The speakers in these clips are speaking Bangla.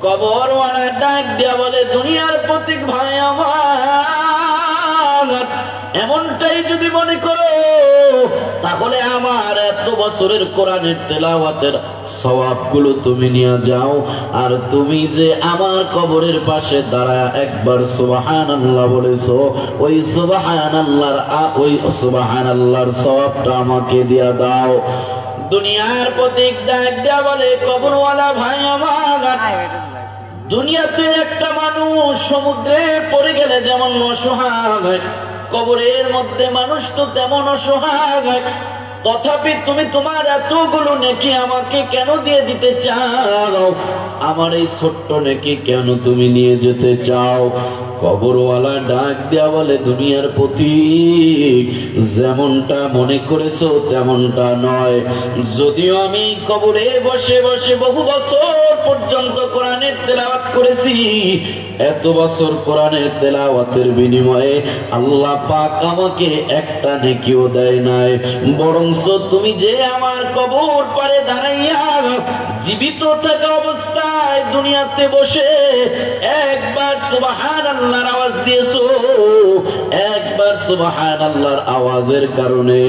কবরওয়ালা ডাক দিয়া বলে, দুনিয়ার প্রতীক ভাই আমার, এমনটাই যদি মনে করো তাহলে আমার এত বছরের কোরআনের তেলাওয়াতের সওয়াবগুলো তুমি নিয়ে যাও, আর তুমি যে আমার কবরের পাশে দাঁড়ায় একবার সুবহানাল্লাহ বলেছো, ওই সুবহানাল্লাহর সওয়াবটা আমাকে দিয়া দাও। দুনিয়ার প্রতীক ডাক দেয়া বলে, কবরওয়ালা ভাই আমার, দুনিয়াতে একটা মানুষ সমুদ্রে পড়ে গেলে যেমন অসহায়, কবরের মধ্যে মানুষ তো তেমন অসহায়, তথাপি তুমি তোমার এতগুলো নেকি আমাকে কেন দিয়ে দিতে চাও? আমার এই ছোট্ট নেকি কেন তুমি নিয়ে যেতে চাও? কবরওয়ালা ডাক দেয়া বলে, দুনিয়ার প্রতীক যেমনটা মনে করেছো তেমনটা নয়। যদিও আমি কবরে বসে বসে বহু বছর পর্যন্ত কোরআনের তেলাওয়াত করেছি, এত বছর কোরআনের তেলাওয়াতের বিনিময়ে আল্লাহ পাক আমাকে একটা নেকিও দেয় নাই, বরঞ্চ তুমি যে আমার কবর পারে দাঁড়াইয়া জীবিত থাকা অবস্থায় দুনিয়াতে বসে একবার সুবহানাল্লাহর আওয়াজ দিয়েছো, একবার সুবহানাল্লাহর আওয়াজের কারণে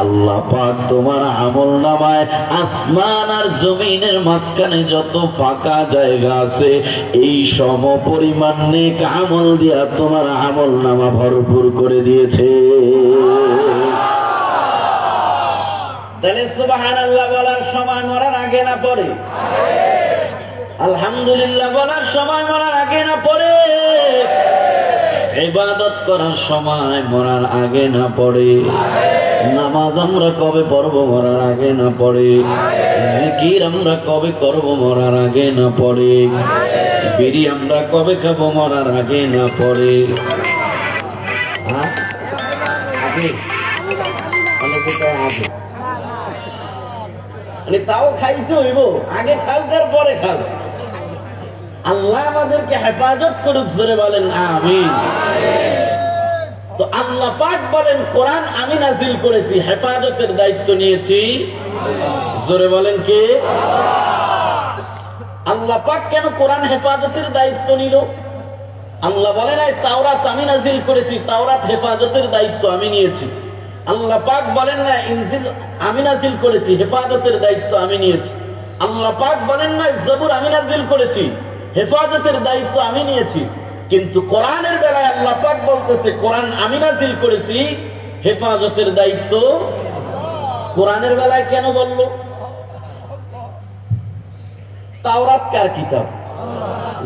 আল্লাহ পাক তোমার আমলনামায় আসমান আর জমিনের মাঝখানে যত ফাঁকা জায়গা আছে এই সম পরিমাণ নেক আমল দিয়া তোমার আমলনামা ভরপুর করে দিয়েছে। তাহলে সুবহানাল্লাহ বলার সময় মরার আগে না পরে? আলহামদুলিল্লাহ বলার সময় মরার আগে না পরে? ইবাদত করার সময় মরার আগে না পড়ে? নামাজ আমরা কবে পড়বো মরার আগে না পড়ে? জিকির আমরা কবে করবো মরার আগে না পড়ে? বিড়ি আমরা কবে খাবো মরার আগে না পড়ে? তাও খাইতে হইব, আগে খাও তারপরে খাও। আল্লাহ আমাদেরকে হেফাজত করুক, জোরে বলেন আমিন। তো আল্লাহ পাক বলেন, কোরআন আমি নাজিল করেছি, হেফাজতের দায়িত্ব নিয়েছি, জোরে বলেন কে? আল্লাহ পাক কেন কোরআন হেফাজতের দায়িত্ব নিল? আল্লাহ বলে নাই তাওরাত আমি নাজিল করেছি, তাওরাত হেফাজতের দায়িত্ব আমি নিয়েছি। আল্লাহ পাক বলেন না ইনজিল আমি নাজিল করেছি, হেফাজতের দায়িত্ব আমি নিয়েছি। আল্লাহ পাক বলেন না জবুর আমি নাজিল করেছি, হেফাজতের দায়িত্ব আমি নিয়েছি। কিন্তু কোরআনের বেলায় আল্লাহ পাক বলতেছে, কোরআন আমি নাজিল করেছি, হেফাজতের দায়িত্ব। কোরআনের বেলায় কেন বলল? তাওরাত কার কিতাব?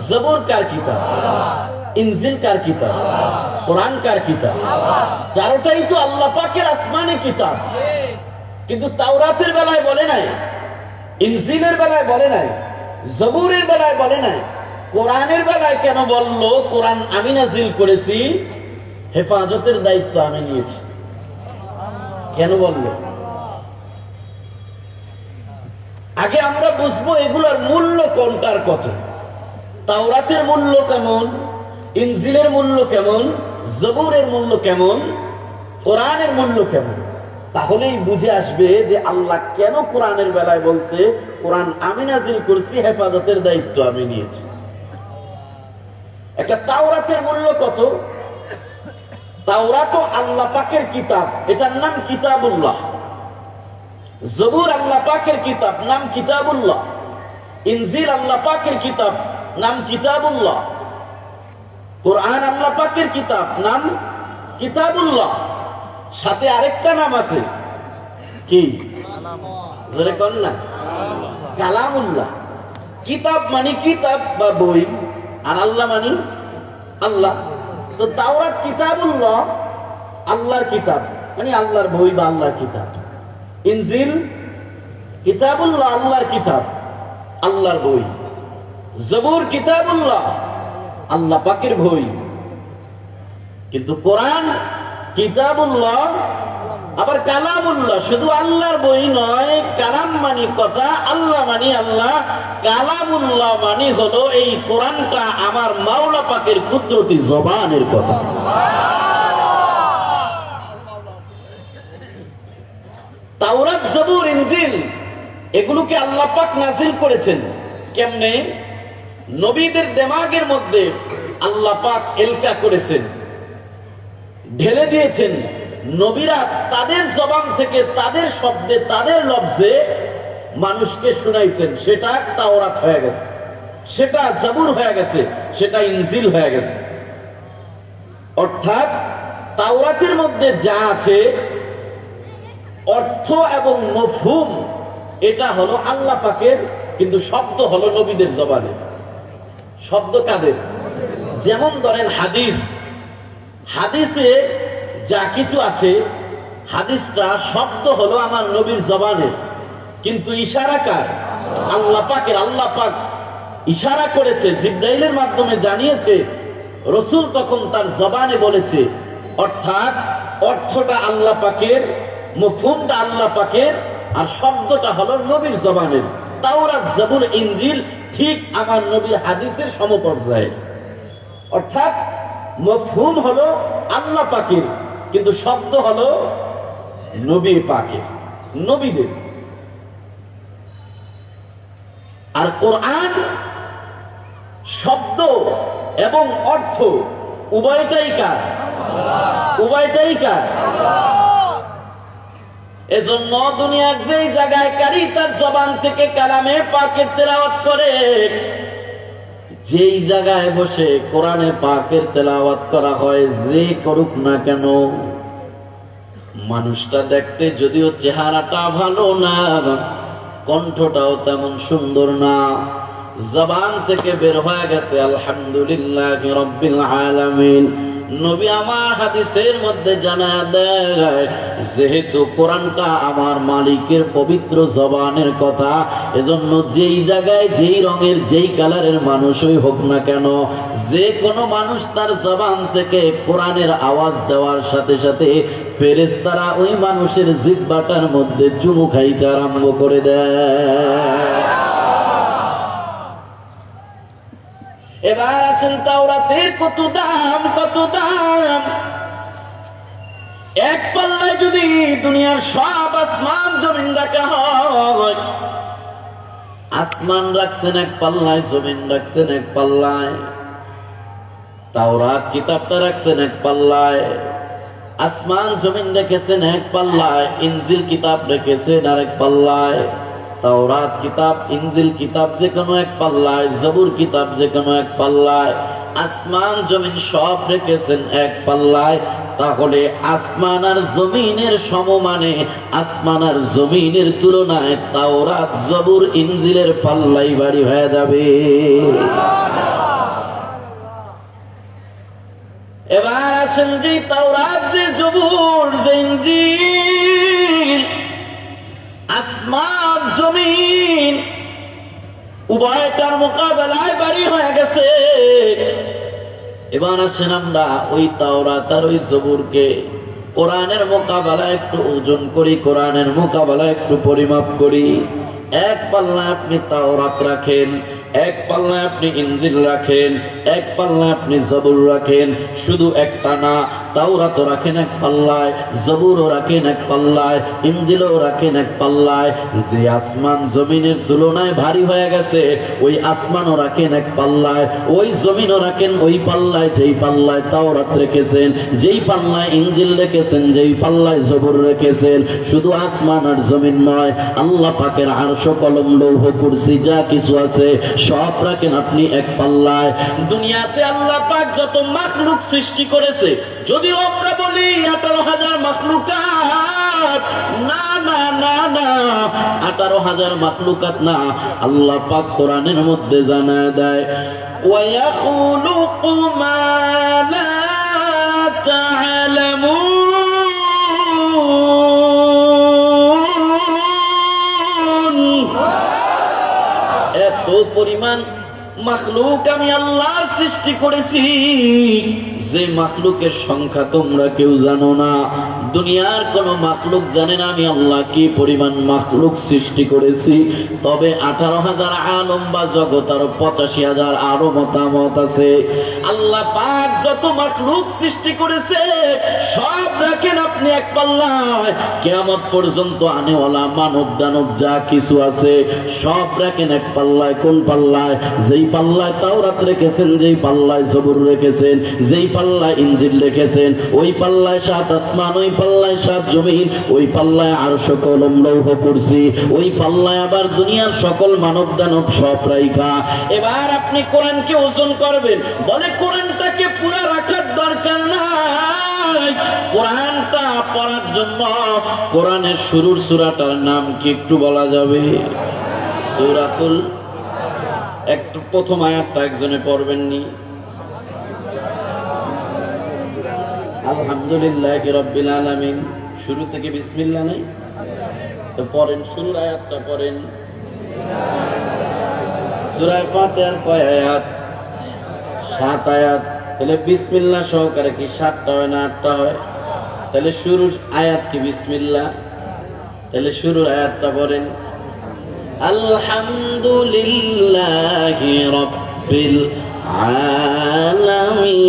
জবুর কার কিতাব? ইনজিল কার কিতাব? কোরআন কার কিতাব? চারটাই তো আল্লাহ পাকের আসমানি কিতাব। কিন্তু তাওরাতের বেলায় বলে নাই, ইনজিলের বেলায় বলে নাই, জবুরের বেলায় বলে নাই। কোরআনের বেলায় কেন বলল? কোরআন আমি নাজিল করেছি, হেফাজতের দায়িত্ব আমি নিয়েছি। কেন বলল? আগে আমরা বুঝবো এগুলোর মূল্য কোনটার কত। তাওরাতের মূল্য কেমন, ইনজিলের মূল্য কেমন, জবুরের মূল্য কেমন, কোরআনের মূল্য কেমন, তাহলেই বুঝে আসবে যে আল্লাহ কেন কোরআনের বেলায় বলছে কোরআন আমি নাজিল করেছি, হেফাজতের দায়িত্ব আমি নিয়েছি। একটা তাওরাতের মূল্য কত? তাওরাত আল্লাহ পাকের কিতাব, এটার নাম কিতাবুল্লাহ। জবুর আল্লাহ পাকের কিতাব, নাম কিতাবুল্লাহ। ইনজিল আল্লাহ পাকের কিতাব, নাম কিতাবুল্লাহ। কোরআন আল্লাহ পাকের কিতাব, নাম কিতাবুল্লাহ। সাথে আরেকটা নাম আছে, কি? জোরে কর না, কালামুল্লাহ। কিতাব মানে কিতাব বা বই, আর আল্লাহ মানে আল্লাহ। তো তাওরাত কিতাবুল্লাহ, আল্লাহর কিতাব, মানে আল্লাহর বই বা আল্লাহর কিতাব। ইনজিল কিতাবুল্লাহ, আল্লাহর কিতাব, আল্লাহর বই। জবুর কিতাবুল্লাহ, আল্লাহ পাকের বই। কিন্তু কোরআন কিতাবুল্লাহ আবার কালামুল্লাহ, শুধু আল্লাহর বই নয়। কালাম মানে কথা, আল্লাহ মানে আল্লাহ, কালামুল্লাহ মানে হলো এই কোরআনটা আমার মাওলা পাকের কুদরতি জবানের কথা। তাওরাত, জবুর, ইনজিল এগুলোকে আল্লাহ পাক নাজিল করেছেন কেমনে? নবীদের দিমাগের মধ্যে আল্লাহ পাক এলকা করেছেন, ঢেলে দিয়েছেন। নবীরা তাদের জবান থেকে, তাদের শব্দে, তাদের লফজে মানুষকে শুনাইছেন। সেটা তাওরাত হয়ে গেছে, সেটা জাবুর হয়ে গেছে, সেটা ইনজিল হয়ে গেছে। অর্থাৎ তাওরাতের মধ্যে যা আছে অর্থ এবং মফহুম এটা হলো আল্লাহ পাকের, কিন্তু শব্দ হলো নবীদের জবানে। শব্দ কাদের? যেমন ধরেন হাদিস, হাদিসে যা কিছু আছে হাদিসটা শব্দ হলো আমার নবীর জবানে, কিন্তু ইশারা কার? আল্লাহ পাকের। আল্লাহ পাক ইশারা করেছে, জিবরাইলের মাধ্যমে জানিয়েছে, রসুল তখন তার জবানে বলেছে। অর্থাৎ অর্থটা আল্লাহ পাকের, মফহুমটা আল্লাহ পাকের, আর শব্দটা হলো নবীর জবানের। তাওরাত, জাবুর, ইনজিল ঠিক আমার নবীর হাদিসের সমপর্যায়ে। অর্থাৎ মফহুম হলো আল্লাহ পাকের, কিন্তু শব্দ হলো নবী পাকের, নবীদের। আর কোরআন শব্দ এবং অর্থ উভয়টাই কার? উভয়টাই কার? এজন্য দুনিয়ার যেই জায়গায় কারি তার জবান থেকে কালামে পাকের তেলাওয়াত করে, যেই জায়গায় বসে কোরআনে পাকের তেলাওয়াত করা হয়, যে করুক না কেন, মানুষটা দেখতে যদিও চেহারাটা ভালো না, কণ্ঠটাও তেমন সুন্দর না, জবান থেকে বের হয়ে গেছে আলহামদুলিল্লাহ রাব্বিল আলামিন। নবী আমার হাদিসের মধ্যে জানায় দেয়, যেহেতু কোরআনটা আমার মালিকের পবিত্র জবানের কথা, এজন্য যেই জায়গায় যেই রঙের যেই কালারের মানুষই হোক না কেন, যে কোনো মানুষ তার জবান থেকে কোরআনের আওয়াজ দেওয়ার সাথে সাথে ফেরেশতারা ওই মানুষের জিহ্বাটার মধ্যে চুমু খাইতে আরম্ভ করে দেয়। এবার আসেন তাওরাতের কত দাম, কত দাম। এক পাল্লায় যদি দুনিয়ার সব আসমান জমিন রাখা হয়, আসমান রাখছেন এক পাল্লায়, জমিন রাখছেন এক পাল্লায়, তাওরাত কিতাবটা রাখছেন এক পাল্লায়, আসমান জমিন রেখেছেন এক পাল্লায়, ইনজিল কিতাব রেখেছেন আরেক পাল্লায়, তাওরাত কিতাব, ইনজিল কিতাব যে কোনো এক পাল্লায়, জাবুর কিতাব যে কোনো এক পাল্লায়, আসমান জমিন সব রেখেছেন এক পাল্লায়। তাহলে আসমান আর জমিনের সমমানে, আসমান আর জমিনের তুলনায় তাওরাত, জাবুর, ইনজিলের পাল্লাই ভারী হয়ে যাবে। এবার আসেন যে তাওরাত, যে জাবুর, যে ইনজিল, আসমান জমিন উভয়টার মোকাবেলায় বাড়ি হয়ে গেছে। এবার আসেন আমরা ওই তাওরাত আর ওই জাবুরকে কোরআনের মোকাবেলায় একটু ওজন করি, কোরআনের মোকাবেলায় একটু পরিমাপ করি। এক পাল্লায় আপনি তাওরাত রাখেন, এক পাল্লায় আপনি ইনজিল রাখেন, এক পাল্লায় আপনি জাবুর রাখেন। শুধু একটা না, তাওরাতও রাখেন এক পাল্লায়, জাবুরও রাখেন এক পাল্লায়, ইনজিলও রাখেন এক পাল্লায়। যে আসমান জমিনের তুলনায় ভারী হয়ে গেছে, ওই আসমানও রাখেন এক পাল্লায়, ওই জমিনও রাখেন ওই পাল্লায়, যেই পাল্লায় তাওরাত রেখেছেন, যেই পাল্লায় ইনজিল রেখেছেন, যেই পাল্লায় জাবুর রেখেছেন। শুধু আসমান আর জমিন নয়, আল্লাহ পাকের আরশ, কলম, লৌহ, কুরসি যা কিছু আছে সব রাখেন আপনি এক পাল্লায়। দুনিয়াতে আল্লাহ পাক যত মাখলুক সৃষ্টি করেছে, যদিও আমরা বলি 18,000 মাখলুকাত, না না না না, 18,000 মাখলুকাত না। আল্লাহ পাক কোরআনের মধ্যে জানায় দেয়, ওয়ায়াখলুকু মা লা তা'লামুন। এত পরিমাণ মাখলুক আমি আল্লাহ সৃষ্টি করেছি, যে মাখলুকের সংখ্যা তোমরা কেউ জানো না। দুনিয়ার কোন মাখলুক জানে না আমি আল্লাহ কি পরিমাণ মাখলুক সৃষ্টি করেছি। তবে 18,000 আলম বা জগৎ আরো 85,000 আরো মতামত আছে। আল্লাহ পাক যত মাখলুক সৃষ্টি করেছে সব রাখেন আপনি এক পাল্লায়। কিয়ামত পর্যন্ত আনেওয়ালা মানব দানব যা কিছু আছে সব রাখেন এক পাল্লায়। কোন পাল্লায়? যেই পাল্লায় তাওরাত রেখেছেন, যেই পাল্লায় জবুর রেখেছেন, যেই পাল্লায় ইনজিল রেখেছেন, ওই পাল্লায় 7 আসমান, ওই পাল্লায় 7 জমিন, ওই পাল্লায় আরশ, কলম, লৌহ, কুরসি, ওই পাল্লায় আবার দুনিয়ার সকল মানব দানব সব রাইখা। এবার আপনি কোরআনকে ওজন করবেন, বলে কোরআনটাকে পুরা রাখার দরকার নাই। কোরআনটা পড়ার জন্য কোরআনের শুরুর সূরাটার নাম কি একটু বলা যাবে? সূরাতুল, একটু প্রথম আয়াতটা একজনে পড়বেননি? আলহামদুলিল্লাহি রাব্বিল আলামিন। শুরু থেকে বিসমিল্লাহ নাই তো পড়েন, শুরুর আয়াতটা পড়েন। সূরা ফাতিহার কয় আয়াত? 7 আয়াত। তাহলে বিসমিল্লাহ সহকারে কি 7টা হয় না 8টা হয়? তাহলে শুরুর আয়াত কি বিসমিল্লাহ? তাহলে শুরুর আয়াতটা পড়েন। আলহামদুলিল্লাহি রাব্বিল আলামিন।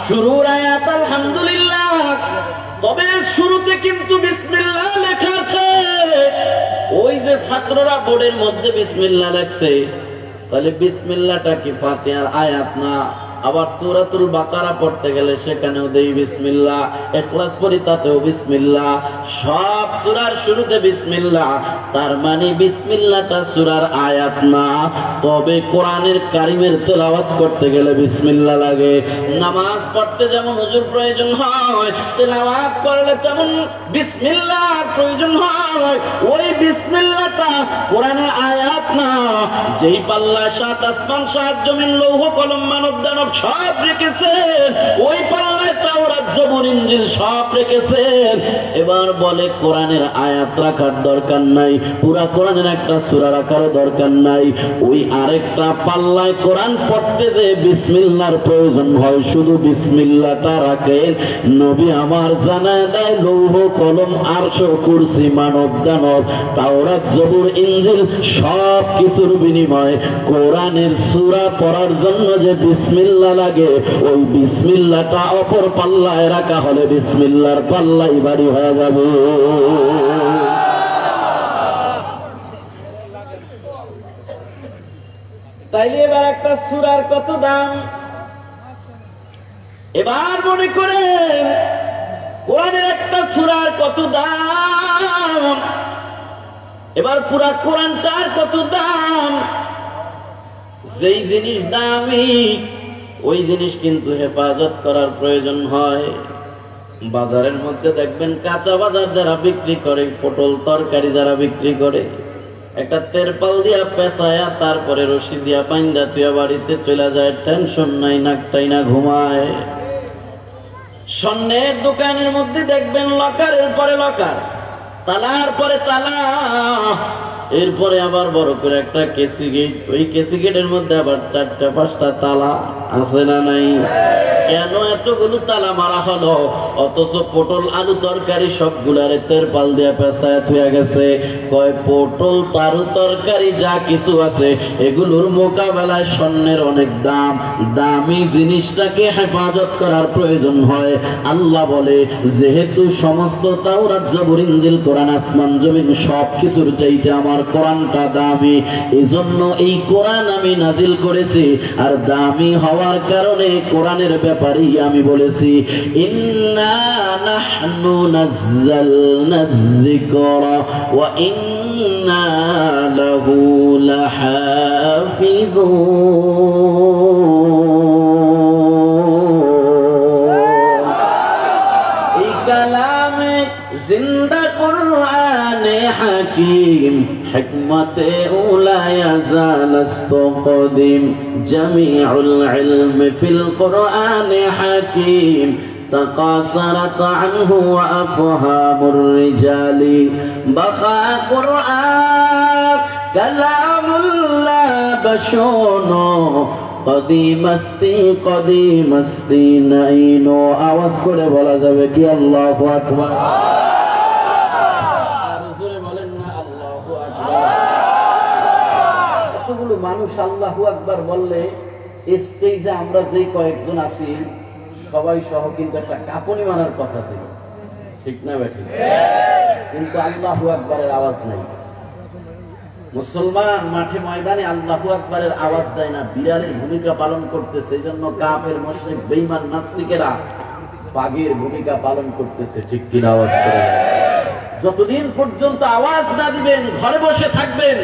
শুরুর আয়াত আলহামদুলিল্লাহ, তবে শুরুতে কিন্তু বিসমিল্লাহ লেখা আছে। ওই যে ছাত্ররা বোর্ডের মধ্যে বিসমিল্লাহ লেখছে, তাহলে বিসমিল্লাহটা কি ফাতিহার আয়াত না? আবার সূরাতুল বাকারা পড়তে গেলে সেখানেও দেই বিসমিল্লাহ, ইখলাস পড়ি তাতেও বিসমিল্লাহ, সব সূরার শুরুতে বিসমিল্লাহ। তার মানে বিসমিল্লাহটা সূরার আয়াত না। তবে কোরআনের কারিমের তেলাওয়াত করতে গেলে বিসমিল্লাহ লাগে। নামাজ পড়তে যেমন হুজুর প্রয়োজন হয়, তেলাওয়াত করলে তেমন বিসমিল্লাহর প্রয়োজন হয়। ওই বিসমিল্লাহটা কোরআনের আয়াত না। যেই পাল্লা 7 আসমান, 7 জমিন, লৌহ, কলম, মানব দানব সব রেখেছেন, ওই পাল্লায় তাওরাত, জবুর, ইনজিল সব রেখেছেন। এবার বলে কোরআনের আয়াত রাখার দরকার নাই, পুরা কোরআনের একটা সূরা রাখার দরকার নাই। ওই আরেকটা পাল্লায় কোরআন পড়তে যে বিসমিল্লাহর প্রয়োজন হয়, শুধু বিসমিল্লাহটা রাখেন। নবী আমার জানায় দেয় লৌহ, কলম, আরশ, কুরসি, মানব দানব, তাওরাত, জবুর, ইনজিল সব কিছুর বিনিময়ে কোরআনের সূরা পড়ার জন্য যে বিসমিল্লাহ লাগে, ওই বিসমিল্লাহটা অপর পাল্লায় রাখা হলে বিসমিল্লাহর পাল্লাই ভারী হয়ে যাবে। তাইলে এবার একটা সূরার কত দাম? এবার মনে করেন কোরআনের একটা সূরার কত দাম। এবার পুরা কোরআনটার কত দাম? যেই জিনিস দামি ওই জিনিস কিন্তু হেফাজত করার প্রয়োজন হয়। বাজারের মধ্যে দেখবেন কাঁচা বাজার যারা বিক্রি করে, পটল তরকারি যারা বিক্রি করে, একটা তেরপাল দিয়া পেঁচায়া তারপরে রশি দিয়া বাইন্দা তুইয়া বাড়িতে চলে যায়, টেনশন নাই, নাকটাই না ঘুমায়। স্বর্ণের দোকানের মধ্যে দেখবেন লকারের পরে লকার, তালার পরে তালা, এরপরে আবার বড় করে একটা কেসি গেট, ওই কেসি গেটের মধ্যে আবার 4টা 5টা তালা আছে না নাই? কেন এতগুলো তালা মারা হলো? অথচ পটল, আলু, তরকারি সবগুলারে তেরপাল দিয়া পেঁচায় থুয়া গেছে। কয় পটল, আলু, তরকারি যা কিছু আছে এগুলোর মোকাবেলায় স্বর্ণের অনেক দাম। দামি জিনিসটাকে হেফাজত করার প্রয়োজন হয়। আল্লাহ বলে যেহেতু সমস্ত তাওরাত, জবুর, ইনজিল, কোরআন, আসমান জমিন সব কিছুর চাইতে আমার কোরআনটা দামি, এজন্য এই কোরআন আমি নাজিল করেছি। আর দামি হওয়ার কারণে কোরআনের ব্যাপারেই আমি বলেছি ইন্না নাহনু নাযালনা যিকরা ওয়া ইন্না লাহু লাহাফিযুন। এই কালামে জিন্দা কুরআনে হাকিম, হিকমতে উলা ইয়াজালাস্তকদিম, জামিউল ইলমি ফিল কুরআনে হাকিম, تقاصرت عنه وأفهام الرجال بقى قرآن কালামুল্লাহ বশোনো কদি মস্তি নাইনো। আওয়াজ করে বলা যাবে কি আল্লাহু আকবার? আর জোরে বলেন না আল্লাহু আকবার। এতগুলো মানুষ আল্লাহু আকবার বললে স্টেজে আমরা যে কয়েকজন আছি সবাই সহ কিন্তু একটা কাঁপুনি মারার কথা ছিল, ঠিক না বেঠি? কিন্তু আল্লাহু আকবারের আওয়াজ নাই। মুসলমান মাঠে ময়দানে আল্লাহু আকবারের আওয়াজ দেয় না, বিড়ালের ভূমিকা পালন করতেছে। এই জন্য কাফের মুশরিক বেঈমান নাস্তিকেরা বাঘের ভূমিকা পালন করতেছে, ঠিক কিনা? আওয়াজ করে যতদিন পর্যন্ত আওয়াজ না দিবেন, ঘরে বসে থাকবেন,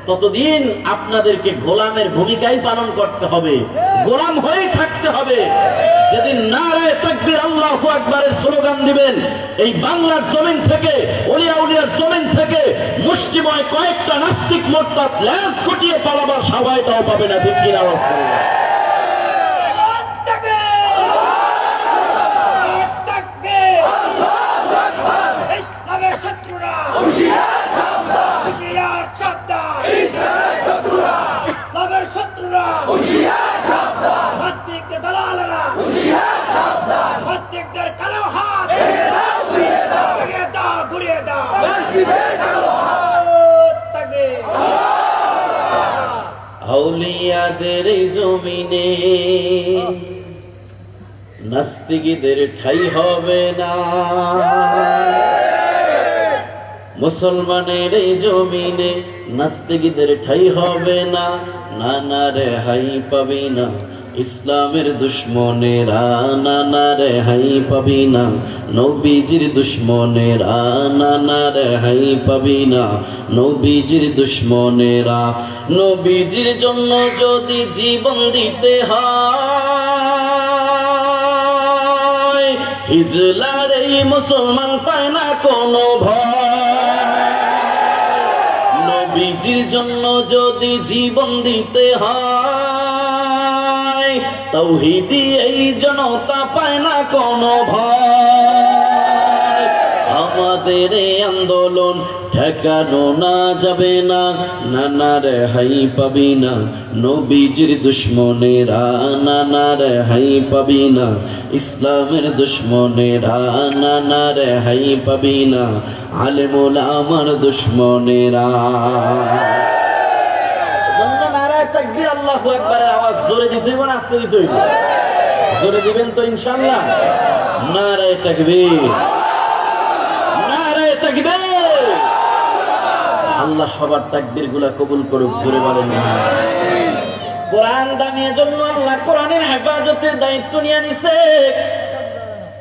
ততদিন আপনাদেরকে গোলামের ভূমিকাই পালন করতে হবে, গোলাম হয়ে থাকতে হবে। যেদিন নারায়ে তাকবীর আল্লাহু আকবারের স্লোগান দিবেন, এই বাংলার জমিন থেকে, ওলিয়া উলিয়ার জমিন থেকে মুষ্টিময় কয়েকটা নাস্তিক মোরতাদ লেজ গুটিয়ে পালাবার সবাইটাও পাবে না, ঠিক কিনা? আওয়াজ করে আউলিয়াদের জমিনে নাস্তিকদের ঠাই হবে না, মুসলমানের এই জমিনে নাস্তিকদের ঠাই হবে না। নানা রেহাই পাবি না ইসলামের দুশ্মনেরা, নানা রেহাই পাবি না নবীজির দুশ্মনেরা, নানা রেহাই পাবি না নবীজির দুশ্মনেরা। নবীজির জন্য যদি জীবন দিতে হয়, হিজলার এই মুসলমান পায় না কোনো ভয়। নবীজির জন্য যদি জীবন দিতে হয়, তাওহীদি এই জনতা পায় না কোনো ভয়। আমাদের এই আন্দোলন ঠেকানো না যাবে না, নানা রেহাই পাবি না নবীজির দুশ্মনেরা, নানা রেহাই পাবি না ইসলামের দুশ্মনেরা, নানা রেহাই পাবি না আলেম ওলামার দুশ্মনেরা। নারায়ে তাকবীর আল্লাহু আকবারের আওয়াজ জোরে দিতে হইব না আস্তে দিতে হইব? জোরে দিবেন তো ইনশাআল্লাহ? নারায়ে তাকবীর, নারায়ে তাকবীর। আল্লাহ সবার তাকবীর গুলা কবুল করুক, জোরে বলেন না। কোরআন দানের জন্য আল্লাহ কোরআনের হেফাজতের দায়িত্ব নিয়ে নিছে।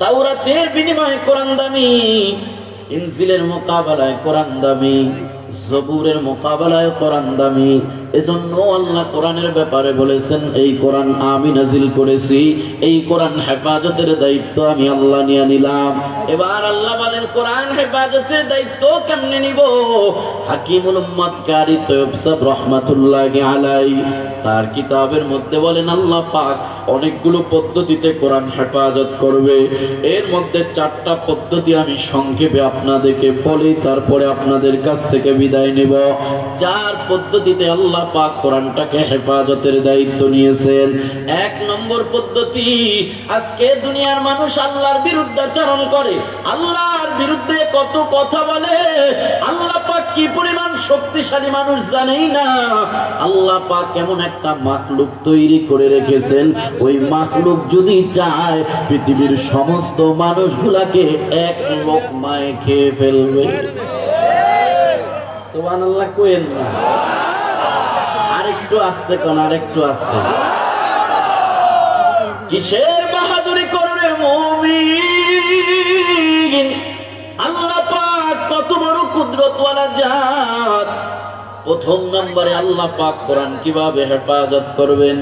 তাওরাতের বিনিময়ে কোরআন দামি, ইনজিলের মোকাবেলায় কোরআন দামি, জবুরের মোকাবেলায় কোরআন দামি। এজন্য আল্লাহ কোরআনের ব্যাপারে বলেছেন, এই কোরআন আমি নাজিল করেছি, এই কোরআন হেফাজতের দায়িত্ব আমি আল্লাহ নিয়ে নিলাম। এবার আল্লাহ বলেন কোরআন হেফাজতের দায়িত্ব কেমনে নিব? হাকিমুল উম্মাত কারি তয়্যব সাহেব রাহমাতুল্লাহি আলাইহি তার কিতাবের মধ্যে বলেন আল্লাহ পাক অনেকগুলো পদ্ধতিতে কোরআন হেফাজত করবে। এর মধ্যে 4টা পদ্ধতি আমি সংক্ষেপে আপনাদেরকে বলি, তারপরে আপনাদের কাছ থেকে বিদায় নেব। 4 পদ্ধতিতে আল্লাহ পাক কোরআনটাকে হেফাজতের দায়িত্ব নিয়েছেন। 1 নম্বর পদ্ধতি, আজকে দুনিয়ার মানুষ আল্লাহর বিরুদ্ধাচরণ করে, আল্লাহর বিরুদ্ধে কত কথা বলে। আল্লাহ পাক কি পরিমাণ শক্তিশালী মানুষ জানেই না। আল্লাহ পাক কেমন একটা মাখলুক তৈরি করে রেখেছেন, ওই মাখলুক যদি চায় পৃথিবীর সমস্ত মানুষগুলাকে এক লোকমায় খেয়ে ফেলবে। সুবহানাল্লাহ কইেন না, আরেকটু আস্তে কোন, আরেকটু আস্তে। কিসের বাহাদুরি করে মুমিন? আল্লাহ পাক কত বড় কুদরতওয়ালা জাত। প্রথম নম্বরে আল্লাহ পাক কোরআন কিভাবে হেফাজত করবেন?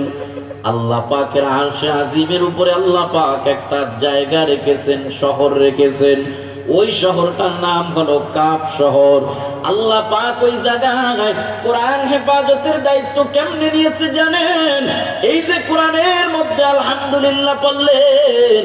আল্লাহ পাকের আরশে আজিমের উপরে আল্লাহ পাক একটা জায়গা রেখেছেন, শহর রেখেছেন। ওই শহরটার নাম হলো কাফ শহর। আল্লাহ পাক ওই জায়গায় কোরআন হেফাজতের দায়িত্ব কেমনে নিয়েছে জানেন? এই যে কোরআনের মধ্যে আলহামদুলিল্লাহ পড়লেন,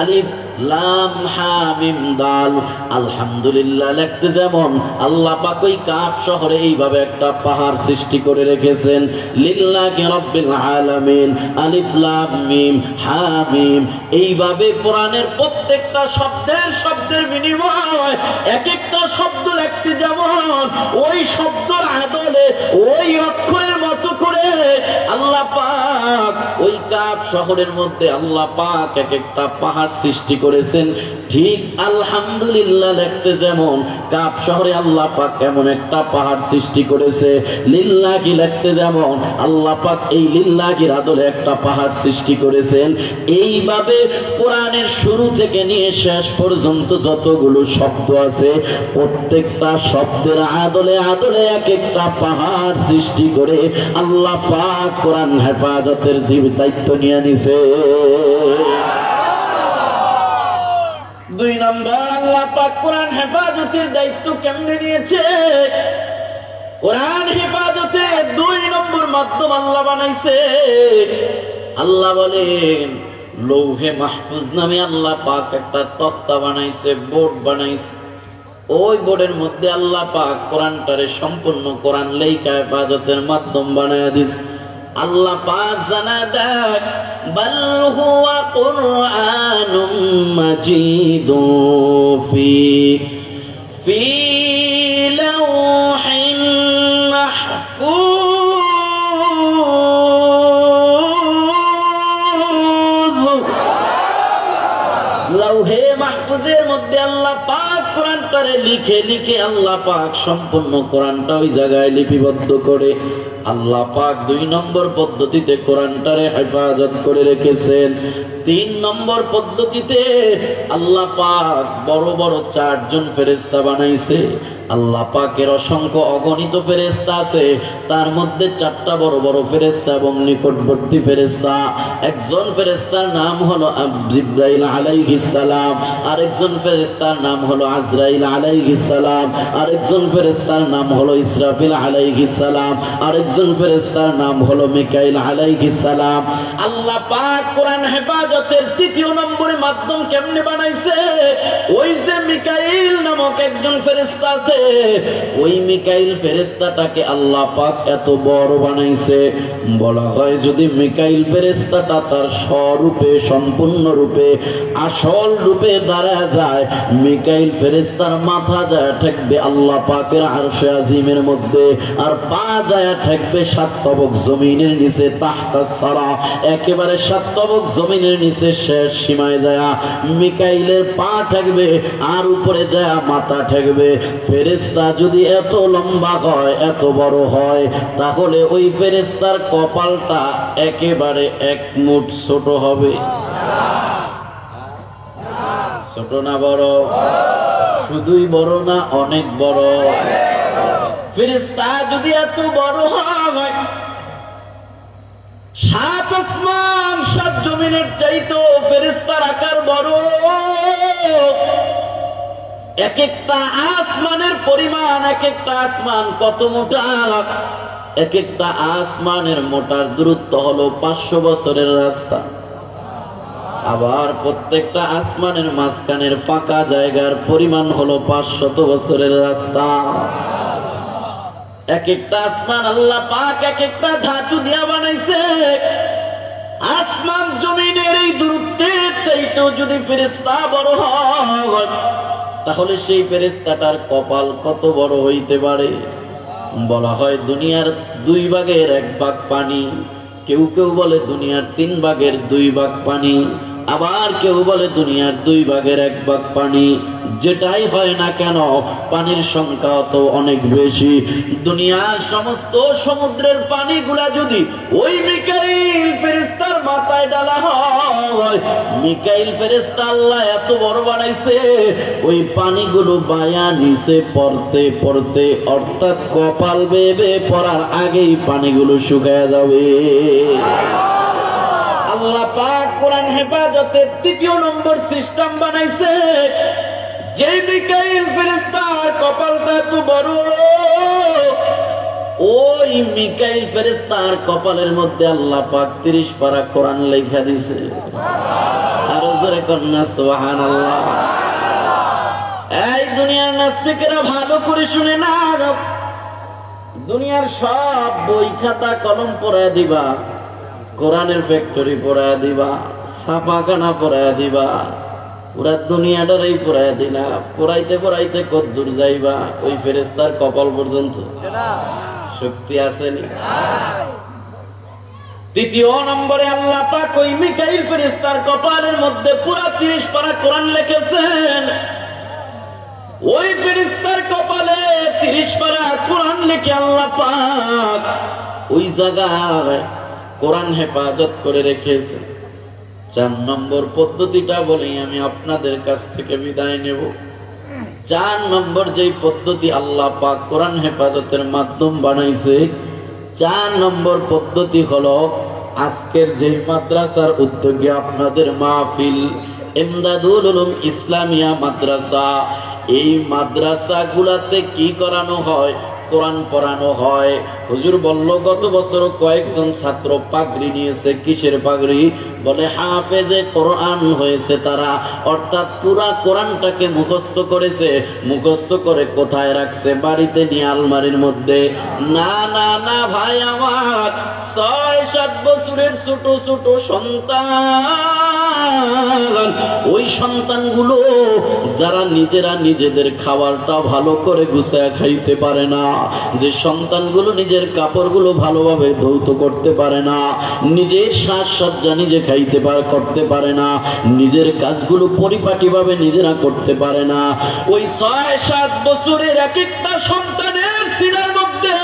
আলিফ লাম হা মিম দাল। আলহামদুলিল্লাহ লিখতে যেমন আল্লাহ পাক ওই কাফ শহরে এইভাবে একটা পাহাড় সৃষ্টি করে রেখেছেন, লিল্লাহি রাব্বিল আলামিন, আলিফ লাম মিম হা মিম। এইভাবে কোরআনের প্রত্যেকটা শব্দের বিনিময় এক একটা শব্দ লিখতে যেমন ওই শব্দের আদলে ওই অক্ষরের মতো করে আল্লাহ পাক ওই কাফ শহরের মধ্যে আল্লাহ পাক এক একটা পাহাড় সৃষ্টি করেছেন। ঠিক আলহামদুলিল্লাহ লিখতে যেমন কাফ শহরে আল্লাহ পাক এমন একটা পাহাড় সৃষ্টি করেছে, লিল্লাহি লিখতে যেমন আল্লাহ পাক এই লিল্লাহির আদলে একটা পাহাড় সৃষ্টি করেছেন। এইভাবে কোরআনের শুরু থেকে নিয়ে শেষ পর্যন্ত যতগুলো শব্দ আছে প্রত্যেকটা শব্দের আদলে আদলে এক একটা পাহাড় সৃষ্টি করে আল্লাহ পাক কোরআন হেফাজতের দায়িত্ব নিয়ে নিছে। 2 নম্বর, আল্লাহ পাক কোরআন হেফাজতের দায়িত্ব কেমনে নিয়েছে? কোরআন হেফাজতের 2 নম্বর মাধ্যম আল্লাহ বানাইছে। আল্লাহ বলেন লৌহে মাহফুজ নামে আল্লাহ পাক একটা তক্তা বানাইছে, বোর্ড বানাইছে। ওই বোর্ডের মধ্যে আল্লাহ পাক কোরআনটারে সম্পূর্ণ কোরআন লেখা হেফাজতের মাধ্যম বানায় দিছে। আল্লাহ পাক জানা দেয় বাল হুয়া কুরআনুম মাজিদুন ফি লাওহিন মাহফুজ। লাওহে মাহফুজের মধ্যে আল্লাহ পাক কোরআনটারে লিখে লিখে আল্লাহ পাক সম্পূর্ণ কোরআনটা ওই জায়গায় লিপিবদ্ধ করে আল্লাহ পাক 2 নম্বর পদ্ধতিতে কোরআনটারে হেফাজত করে রেখেছেন। 3 নম্বর পদ্ধতিতে আল্লাহ পাক বড় বড় 4 জন ফেরেশতা বানাইছে। আল্লাহ পাকের অসংখ্য অগণিত ফেরেশতা আছে, তার মধ্যে 4টা বড় বড় ফেরেশতা এবং নিকটবর্তী ফেরেশতা। একজন ফেরেশতার নাম হলো জিবরাইল আলাইহিস সালাম, আরেকজন ফেরেশতার নাম হলো আজরাইল আলাইহিস সালাম, আরেকজন ফেরেশতার নাম হলো ইসরাফিল আলাইহিস সালাম, আরেকজন ফেরেশতার নাম হলো মিকাইল আলাইহিস সালাম। আল্লাহ পাক কোরআন হেফাজতের 3য় নম্বরের মাধ্যম কেমনে বানাইছে? ওই যে মিকাইল নামক একজন ফেরেশতা আছে, ওই মিকাইল ফেরেশতাটাকে আল্লাহ পাক এত বড় বানাইছে, বলা হয় যদি মিকাইল ফেরেশতাটা তার স্বরূপে সম্পূর্ণ রূপে আসল রূপে দাঁড়া যায়, মিকাইল ফেরেশতার মাথা যায় ঠেকবে আল্লাহ পাকের আরশে আজিমের মধ্যে, আর পা যায় ঠেকবে 7 তবক জমিনের নিচে, তাহতাস সারা, একেবারে 7 তবক জমিনের নিচে শেষ সীমায় যায় মিকাইলের পা ঠেকবে, আর উপরে যায় মাথা ঠেকবে। ফেরেশতা যদি এত লম্বা হয়, এত বড় হয়, তাহলে ওই ফেরেশতার কপালটা একেবারে 1 মুঠ ছোট হবে। ছোট না বড়? শুধুই বড় না অনেক বড়? ফেরেশতা যদি এত বড় হয়, 7 আসমান 7 জমিনের চাইতো ফেরেশতার আকার বড়। এক একটা আসমানের পরিমাণ, এক একটা আসমান কত মোটা? এক একটা আসমানের মোটার দূরত্ব হলো 500 বছরের রাস্তা। আবার প্রত্যেকটা আসমানের মাঝখানের ফাঁকা জায়গার পরিমাণ হলো 500 বছরের রাস্তা। এক একটা আসমান আল্লাহ পাক এক একটা ধাতু দিয়া বানাইছে। আসমান জমিনের এই দূরত্বের চাইতেও যদি ফেরেশতা বড় হয়, তাহলে সেই ফেরেশতাটার কপাল কত বড় হইতে পারে? বলা হয় দুনিয়ার 2 ভাগের 1 ভাগ পানি, কেউ কেউ বলে দুনিয়ার 3 ভাগের 2 ভাগ পানি, আবার কেউ বলে দুনিয়ার 2 ভাগের 1 ভাগ পানি। যেটাই হয় না কেন, পানির সংখ্যা তো অনেক বেশি। দুনিয়ার সমস্ত সমুদ্রের পানিগুলা যদি ওই মিকাইল ফেরেশতার মাথায় ডালা হয়, মিকাইল ফেরেশতা আল্লাহ এত বড় বানাইছে, ওই পানিগুলো বায়া নিচে পড়তে পড়তে, অর্থাৎ কপাল বেবে পড়ার আগেই পানিগুলো শুকায়া যাবে। আল্লাহ পাক কোরআন হেফাজতের 3য় নম্বর সিস্টেম বানাইছে। যে মিকাইল ফেরেশতার কপালটা এত বড়, ওই মিকাইল ফেরেশতার কপালের মধ্যে আল্লাহ পাক 30 পারা কোরআন লেখা দিয়েছে। আর জোরে কন্যা সুবহানাল্লাহ। এই দুনিয়ার নাস্তিকেরা ভালো করে শুনে না, দুনিয়ার সব বই খাতা কলম পড়ায় দিবা, কোরআনের ফ্যাক্টরি পড়ায় দিবা, ছাপাখানা পড়ায় দিবা, পুরা দুনিয়াটারই পড়ায় দিলা। পড়াইতে পড়াইতে কদ্দূর যাইবা? ওই ফেরেশতার কপাল পর্যন্ত শক্তি আসেনি। তৃতীয় নম্বরে আল্লাহ পাক ওই মিকাইল ফেরেশতার কপালের মধ্যে পুরা 30 পারা কোরআন লিখেছেন। ওই ফেরেশতার কপালে 30 পারা কোরআন লিখে আল্লাহ পাক ওই জায়গায় কোরআন হেফাজত করে রেখেছেন। 4 নম্বর পদ্ধতিটা বলি, আমি আপনাদের কাছ থেকে বিদায় নেব। 4 নম্বর যেই পদ্ধতি আল্লাহ পাক কোরআন হেফাজতের মাধ্যম বানাইছে, 4 নম্বর পদ্ধতি হলো আজকের যে মাদ্রাসার উদ্যোগে আপনাদের মাহফিল ইমদাদুল উলুম ইসলামিয়া মাদ্রাসা, এই মাদ্রাসা গুলাতে কি করানো হয়? কোরআন পড়ানো হয়। হুজুর বলল গত বছর কয়েকজন ছাত্র পাগড়ি নিয়েছে। কিসের পাগড়ি? বলে হাফেজে কোরআন হয়েছে তারা, অর্থাৎ পুরা কোরআনটাকে মুখস্থ করেছে। মুখস্থ করে কোথায় রাখছে? বাড়িতে নিয়ে আলমারির মধ্যে। না না না ভাই আমার, 6-7 বছরের ছোট ছোট সন্তান, ওই সন্তানগুলো যারা নিজেরা নিজেদের খাবারটা ভালো করে গুছায় খাইতে পারে না, যে সন্তানগুলো নিজের কাপড়গুলো ভালোভাবে ধৌত করতে পারে না, নিজের সাজসজ্জা নিজে খাইতে করতে পারে না, নিজের কাজগুলো পরিপাটিভাবে নিজেরা করতে পারে না, ওই 6-7 বছরের এক একটা সন্তানের সিনার মধ্যে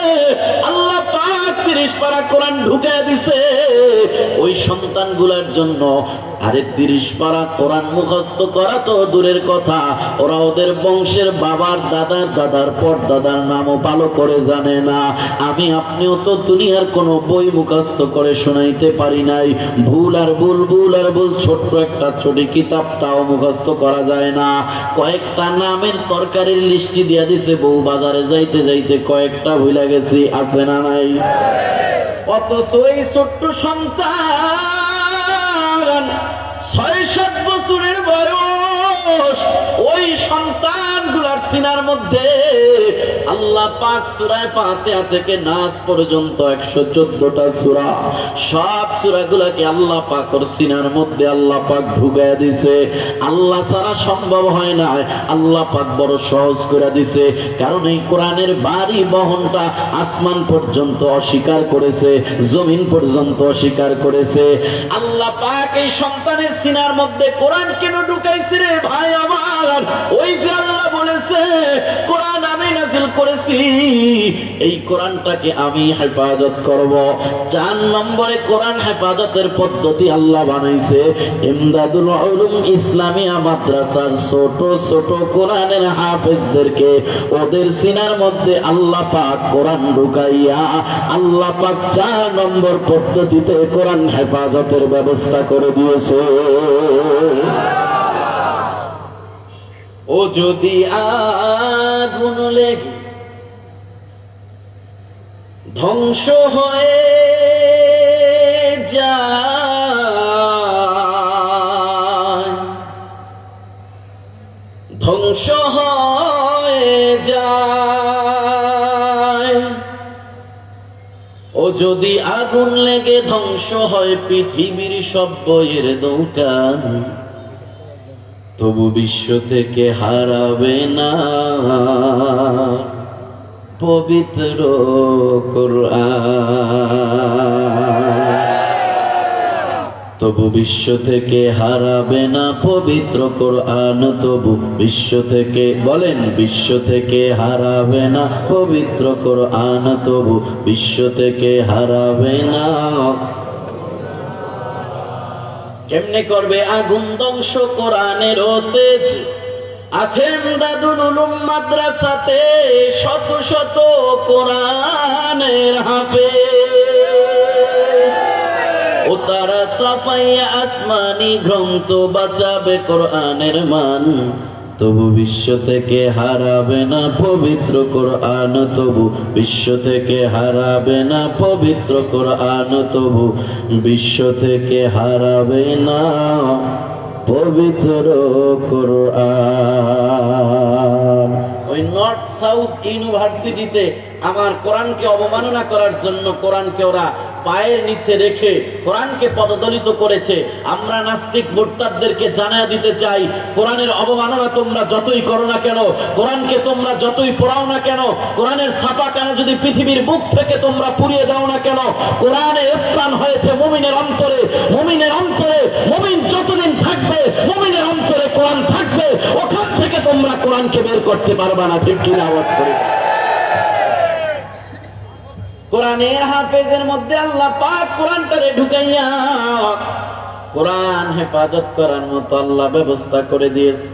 আল্লাহ পাক 30 পারা কোরআন ঢুকায় দিছে। ওই সন্তানগুলোর জন্য আরে 30 পারা কোরআন মুখস্থ করা তো দূরের কথা, ওরা ওদের বংশের বাবার দাদার দাদার পর দাদার নামও ভালো করে জানে না। আমি আপনিও তো দুনিয়ার কোন বই মুখস্থ করে শোনাইতে পারি নাই। ভুল আর ভুল, ভুল আর ভুল, ছোট্ট একটা ছোটি কিতাব তাও মুখস্থ করা যায় না। কয়েকটা নামের তরকারির লিস্টি দিয়া দিছে, বউ বাজারে যাইতে যাইতে কয়েকটা ভুলে গেছি, আছে না নাই? অথচ এই ছোট্ট সন্তান 6-7 বছরের বয়স, ওই সন্তানগুলার সিনার মধ্যে আল্লাহ পাক সূরা ফাতিহা থেকে নাস পর্যন্ত 114টা সূরা, সব সূরাগুলোকে আল্লাহ পাক ওর সিনার মধ্যে আল্লাহ পাক ঢুকায় দিয়েছে। আল্লাহ ছাড়া সম্ভব হয় না, আল্লাহ পাক বড় সহজ করে দিয়েছে। কারণ এই কোরআনের ভারী বহনটা আসমান পর্যন্ত অস্বীকার করেছে, জমিন পর্যন্ত অস্বীকার করেছে। আল্লাহ পাক এই সন্তানের সিনার মধ্যে কোরআন কেন ঢুকাইছে রে ভাই আমার? ওই যে আল্লাহ বলেছে কোরআন আমি নাযিল করেছি, এই কোরআনটাকে আমি হেফাজত করব। 4 নম্বরে কোরআন হেফাজতের পদ্ধতি আল্লাহ বানাইছে ইমদাদুল উলুম ইসলামিয়া মাদ্রাসার ছোট ছোট কোরআনের হাফেজদেরকে ওদের সিনার মধ্যে আল্লাহ পাক কোরআন ঢুকাইয়া আল্লাহ পাক 4 নম্বর পদ্ধতিতে কোরআন হেফাজতের ব্যবস্থা করে দিয়েছে। ও যদি আগুন লেগে ধ্বংস হয়ে যায়, ধ্বংস হয়ে যায়, ও যদি আগুন লেগে ধ্বংস হয় পৃথিবীর সব বইয়ের দোকান, তবু বিশ্ব থেকে হারাবে না পবিত্র কোরআন, তবু বিশ্ব থেকে হারাবে না পবিত্র কোরআন, তবু বিশ্ব থেকে, বলেন, বিশ্ব থেকে হারাবে না পবিত্র কোরআন, তবু বিশ্ব থেকে হারাবে না। কেমনে করবে আগুন ধ্বংস কোরআনের তেজ? আছে ইমদাদুল উলুম মাদ্রাসাতে শত শত কোরআনের হাফেজ, ও তারা সাফাইয়া আসমানি গ্রন্থ বাঁচাবে কোরআনের মান, তবু বিশ্ব থেকে হারাবে না পবিত্র কোরআন, তবু বিশ্ব থেকে হারাবে না পবিত্র কোরআন, তবু বিশ্ব থেকে হারাবে না। পবিত্র কোরআন। ওই নর্থ সাউথ ইউনিভার্সিটিতে আমার কোরআনকে অবমাননা করার জন্য কোরআনকে ওরা পায়ের নিচে রেখে কোরআনকে পদদলিত করেছে। আমরা নাস্তিক মুরতাদদেরকে জানায় দিতে চাই, কোরআনের অবমাননা তোমরা যতই করো না কেন, কোরআনকে তোমরা যতই পড়াও না কেন, কোরআনের ছাপা কেন যদি পৃথিবীর বুক থেকে তোমরা পুড়িয়ে দাও না কেন, কোরআনে স্থান হয়েছে মুমিনের অন্তরে। মুমিনের অন্তরে মুমিন যতদিন থাকবে, মুমিনের অন্তরে কোরআন থাকবে। ওখান থেকে তোমরা কোরআনকে বের করতে পারবা না। ঠিক কিনা আওয়াজ করে। কোরআনের হাফেজের মধ্যে আল্লাহ পাক কোরআনটারে ঢুকাইয়া কোরআন হেফাজত করার মতো আল্লাহ ব্যবস্থা করে দিয়েছে।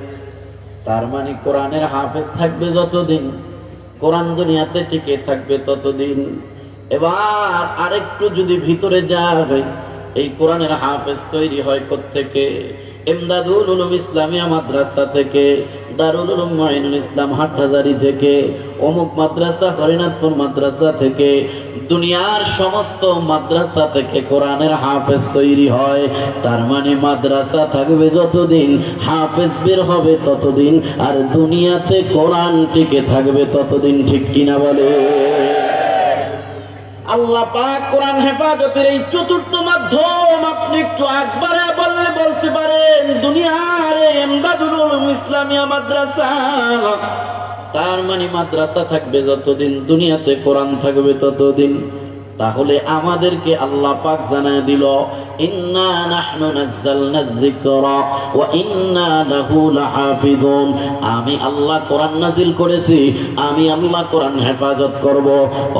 তার মানে কোরআনের হাফেজ থাকবে যতদিন, কোরআন দুনিয়াতে টিকে থাকবে ততদিন। এবার আরেকটু যদি ভিতরে যাবে, এই কোরআনের হাফেজ তৈরি হয় কোত্থেকে? ইমদাদুল উলুম ইসলামিয়া মাদ্রাসা থেকে, দারুল উলুম মুঈনুল ইসলাম হাটহাজারী থেকে, অমুক মাদ্রাসা হরিনাথপুর মাদ্রাসা থেকে, দুনিয়ার সমস্ত মাদ্রাসা থেকে কোরআনের হাফেজ তৈরি হয়। তার মানে মাদ্রাসা থাকবে যতদিন, হাফেজ বের হবে ততদিন, আর দুনিয়াতে কোরআন টিকে থাকবে ততদিন। ঠিক কিনা বলে? আল্লাহ পাক কোরআন হেফাজতের এই চতুর্থ মাধ্যম আপনি একটু একবারে বললে বলতে পারেন দুনিয়ার ইমদাদুল উলুম ইসলামিয়া মাদ্রাসা। তার মানে মাদ্রাসা থাকবে যতদিন, দুনিয়াতে কোরআন থাকবে ততদিন। তাহলে আমাদেরকে আল্লাহ পাক জানায় দিল, ইন্না নাহনু নাযালনা যিকরা ওয়া ইন্না লাহু লাহাফিযুন। আমি আল্লাহ কোরআন নাযিল করেছি, আমি আল্লাহ কোরআন হেফাজত করব।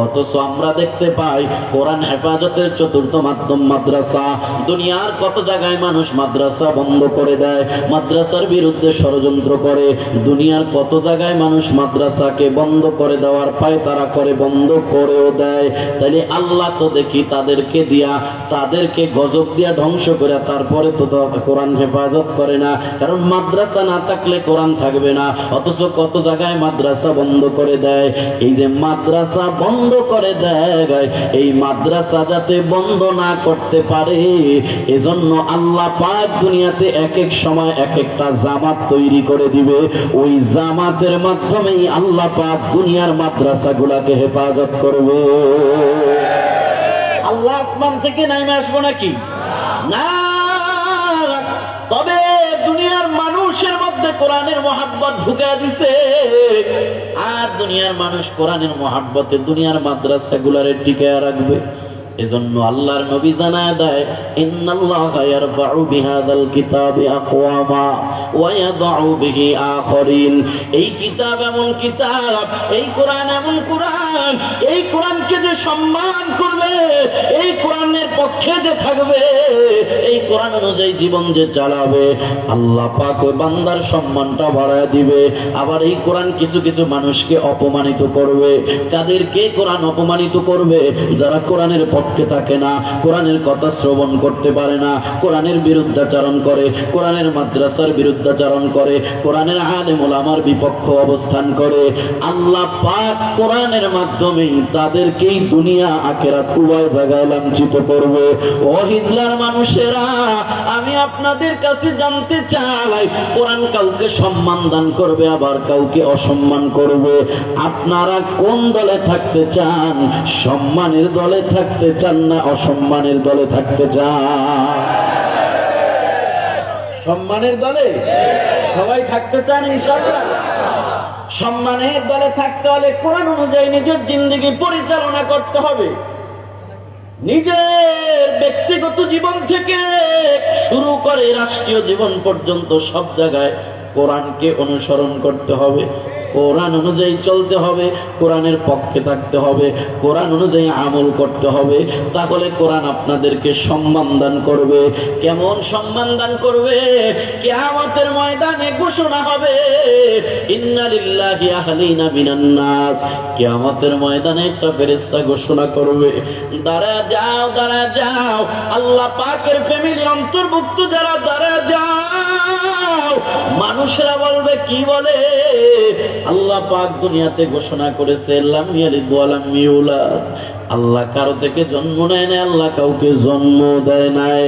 অথচ আমরা দেখতে পাই কোরআন হেফাজতের চতুর্থ মাধ্যম মাদ্রাসা। দুনিয়ার কত জায়গায় মানুষ মাদ্রাসা বন্ধ করে দেয়, মাদ্রাসার বিরুদ্ধে ষড়যন্ত্র করে। দুনিয়ার কত জায়গায় মানুষ মাদ্রাসাকে বন্ধ করে দেওয়ার পায়তারা করে, বন্ধ করেও দেয়। তাইলে আল্লাহ তো দেখি তাদেরকে দিয়া, তাদেরকে গজব দিয়া ধ্বংস করে, তারপরে তো কোরআন হেফাজত করে না। কারণ মাদ্রাসা না থাকলে কোরআন থাকবে না। অথচ কত জায়গায় মাদ্রাসা বন্ধ করে দেয়। এই যে মাদ্রাসা বন্ধ করে দেয়, এই মাদ্রাসা যাতে বন্ধ না করতে পারে, এজন্য আল্লাহ পাক দুনিয়াতে এক এক সময় এক একটা জামাত তৈরি করে দিবে। ওই জামাতের মাধ্যমেই আল্লাহ পাক দুনিয়ার মাদ্রাসাগুলোকে হেফাজত করবে। আল্লাহ আসমান থেকে নামে আসবো নাকি? না। তবে দুনিয়ার মানুষের মধ্যে কোরআনের মহাব্বত ঢুকা দিছে, আর দুনিয়ার মানুষ কোরআনের মহাব্বতে দুনিয়ার মাদ্রাসাগুলোরে টিকায়া রাখবে। এজন্য আল্লাহর নবী জানায় দেয়, ইন্নাল্লাহা ইয়ারফাউ বিহাযাল কিতাবি আকওয়ামা ওয়া ইয়াদউ বিহি আখারিন। এই কিতাব এমন কিতাব, এই কোরআন এমন কোরআন, এই কোরআনকে যে সম্মান করবে, এই কোরআনের পক্ষে যে থাকবে, এই কোরআন অনুযায়ী জীবন যে চালাবে, আল্লাহ পাক ওই বান্দার সম্মানটা বাড়ায় দিবে। আবার এই কোরআন কিছু কিছু মানুষকে অপমানিত করবে। কাদেরকে কোরআন অপমানিত করবে? যারা কোরআনের পক্ষে থাকে না, কোরআনের কথা শ্রবণ করতে পারে না, কোরআনের বিরুদ্ধাচরণ করে, কোরআনের মাদ্রাসার বিরুদ্ধাচরণ করে, কোরআনের আলেম ওলামার বিপক্ষ অবস্থান করে। আল্লাহ পাক কোরআনের মাধ্যমেই তাদেরকেই দুনিয়া আখিরাত উভয় জায়গায় লাঞ্ছিত করবে। ও হিজলার মানুষেরা, আমি আপনাদের কাছে জানতে চাই, কোরআন কাউকে সম্মান দান করবে, আবার কাউকে অসম্মান করবে। আপনারা কোন দলে থাকতে চান? সম্মানের দলে থাকতে চান না অসম্মানের দলে থাকতে চান? সম্মানের দলে সবাই থাকতে চান ইনশাআল্লাহ। সম্মানের দলে থাকতে হলে কোরআন অনুযায়ী নিজের জিন্দেগি পরিচালনা করতে হবে। নিজের ব্যক্তিগত জীবন থেকে শুরু করে রাষ্ট্রীয় জীবন পর্যন্ত সব জায়গায় কোরআনকে অনুসরণ করতে হবে, কোরআন অনুযায়ী চলতে হবে, কোরআনের পক্ষে থাকতে হবে, কোরআন অনুযায়ী আমল করতে হবে। তাহলে কোরআন আপনাদেরকে সম্মান দান করবে। কেমন সম্মান দান করবে? কিয়ামতের ময়দানে ঘোষণা হবে, ইন্না লিল্লাহি আহলিনা মিনান নাস। কিয়ামতের ময়দানে একটা ফেরেশতা ঘোষণা করবে, দাঁড়া যাও, দাঁড়া যাও, আল্লাহ পাকের ফ্যামিলির অন্তর্ভুক্ত যারা, দাঁড়া যাও। মানুষরা বলবে, কি বলে? আল্লাহ পাক দুনিয়াতে ঘোষণা করেছে লাম ইয়ালিদ ওয়া লাম ইউলাদ। আল্লাহ কারো থেকে জন্ম নেয় না, আল্লাহ কাউকে জন্ম দেয় নাই।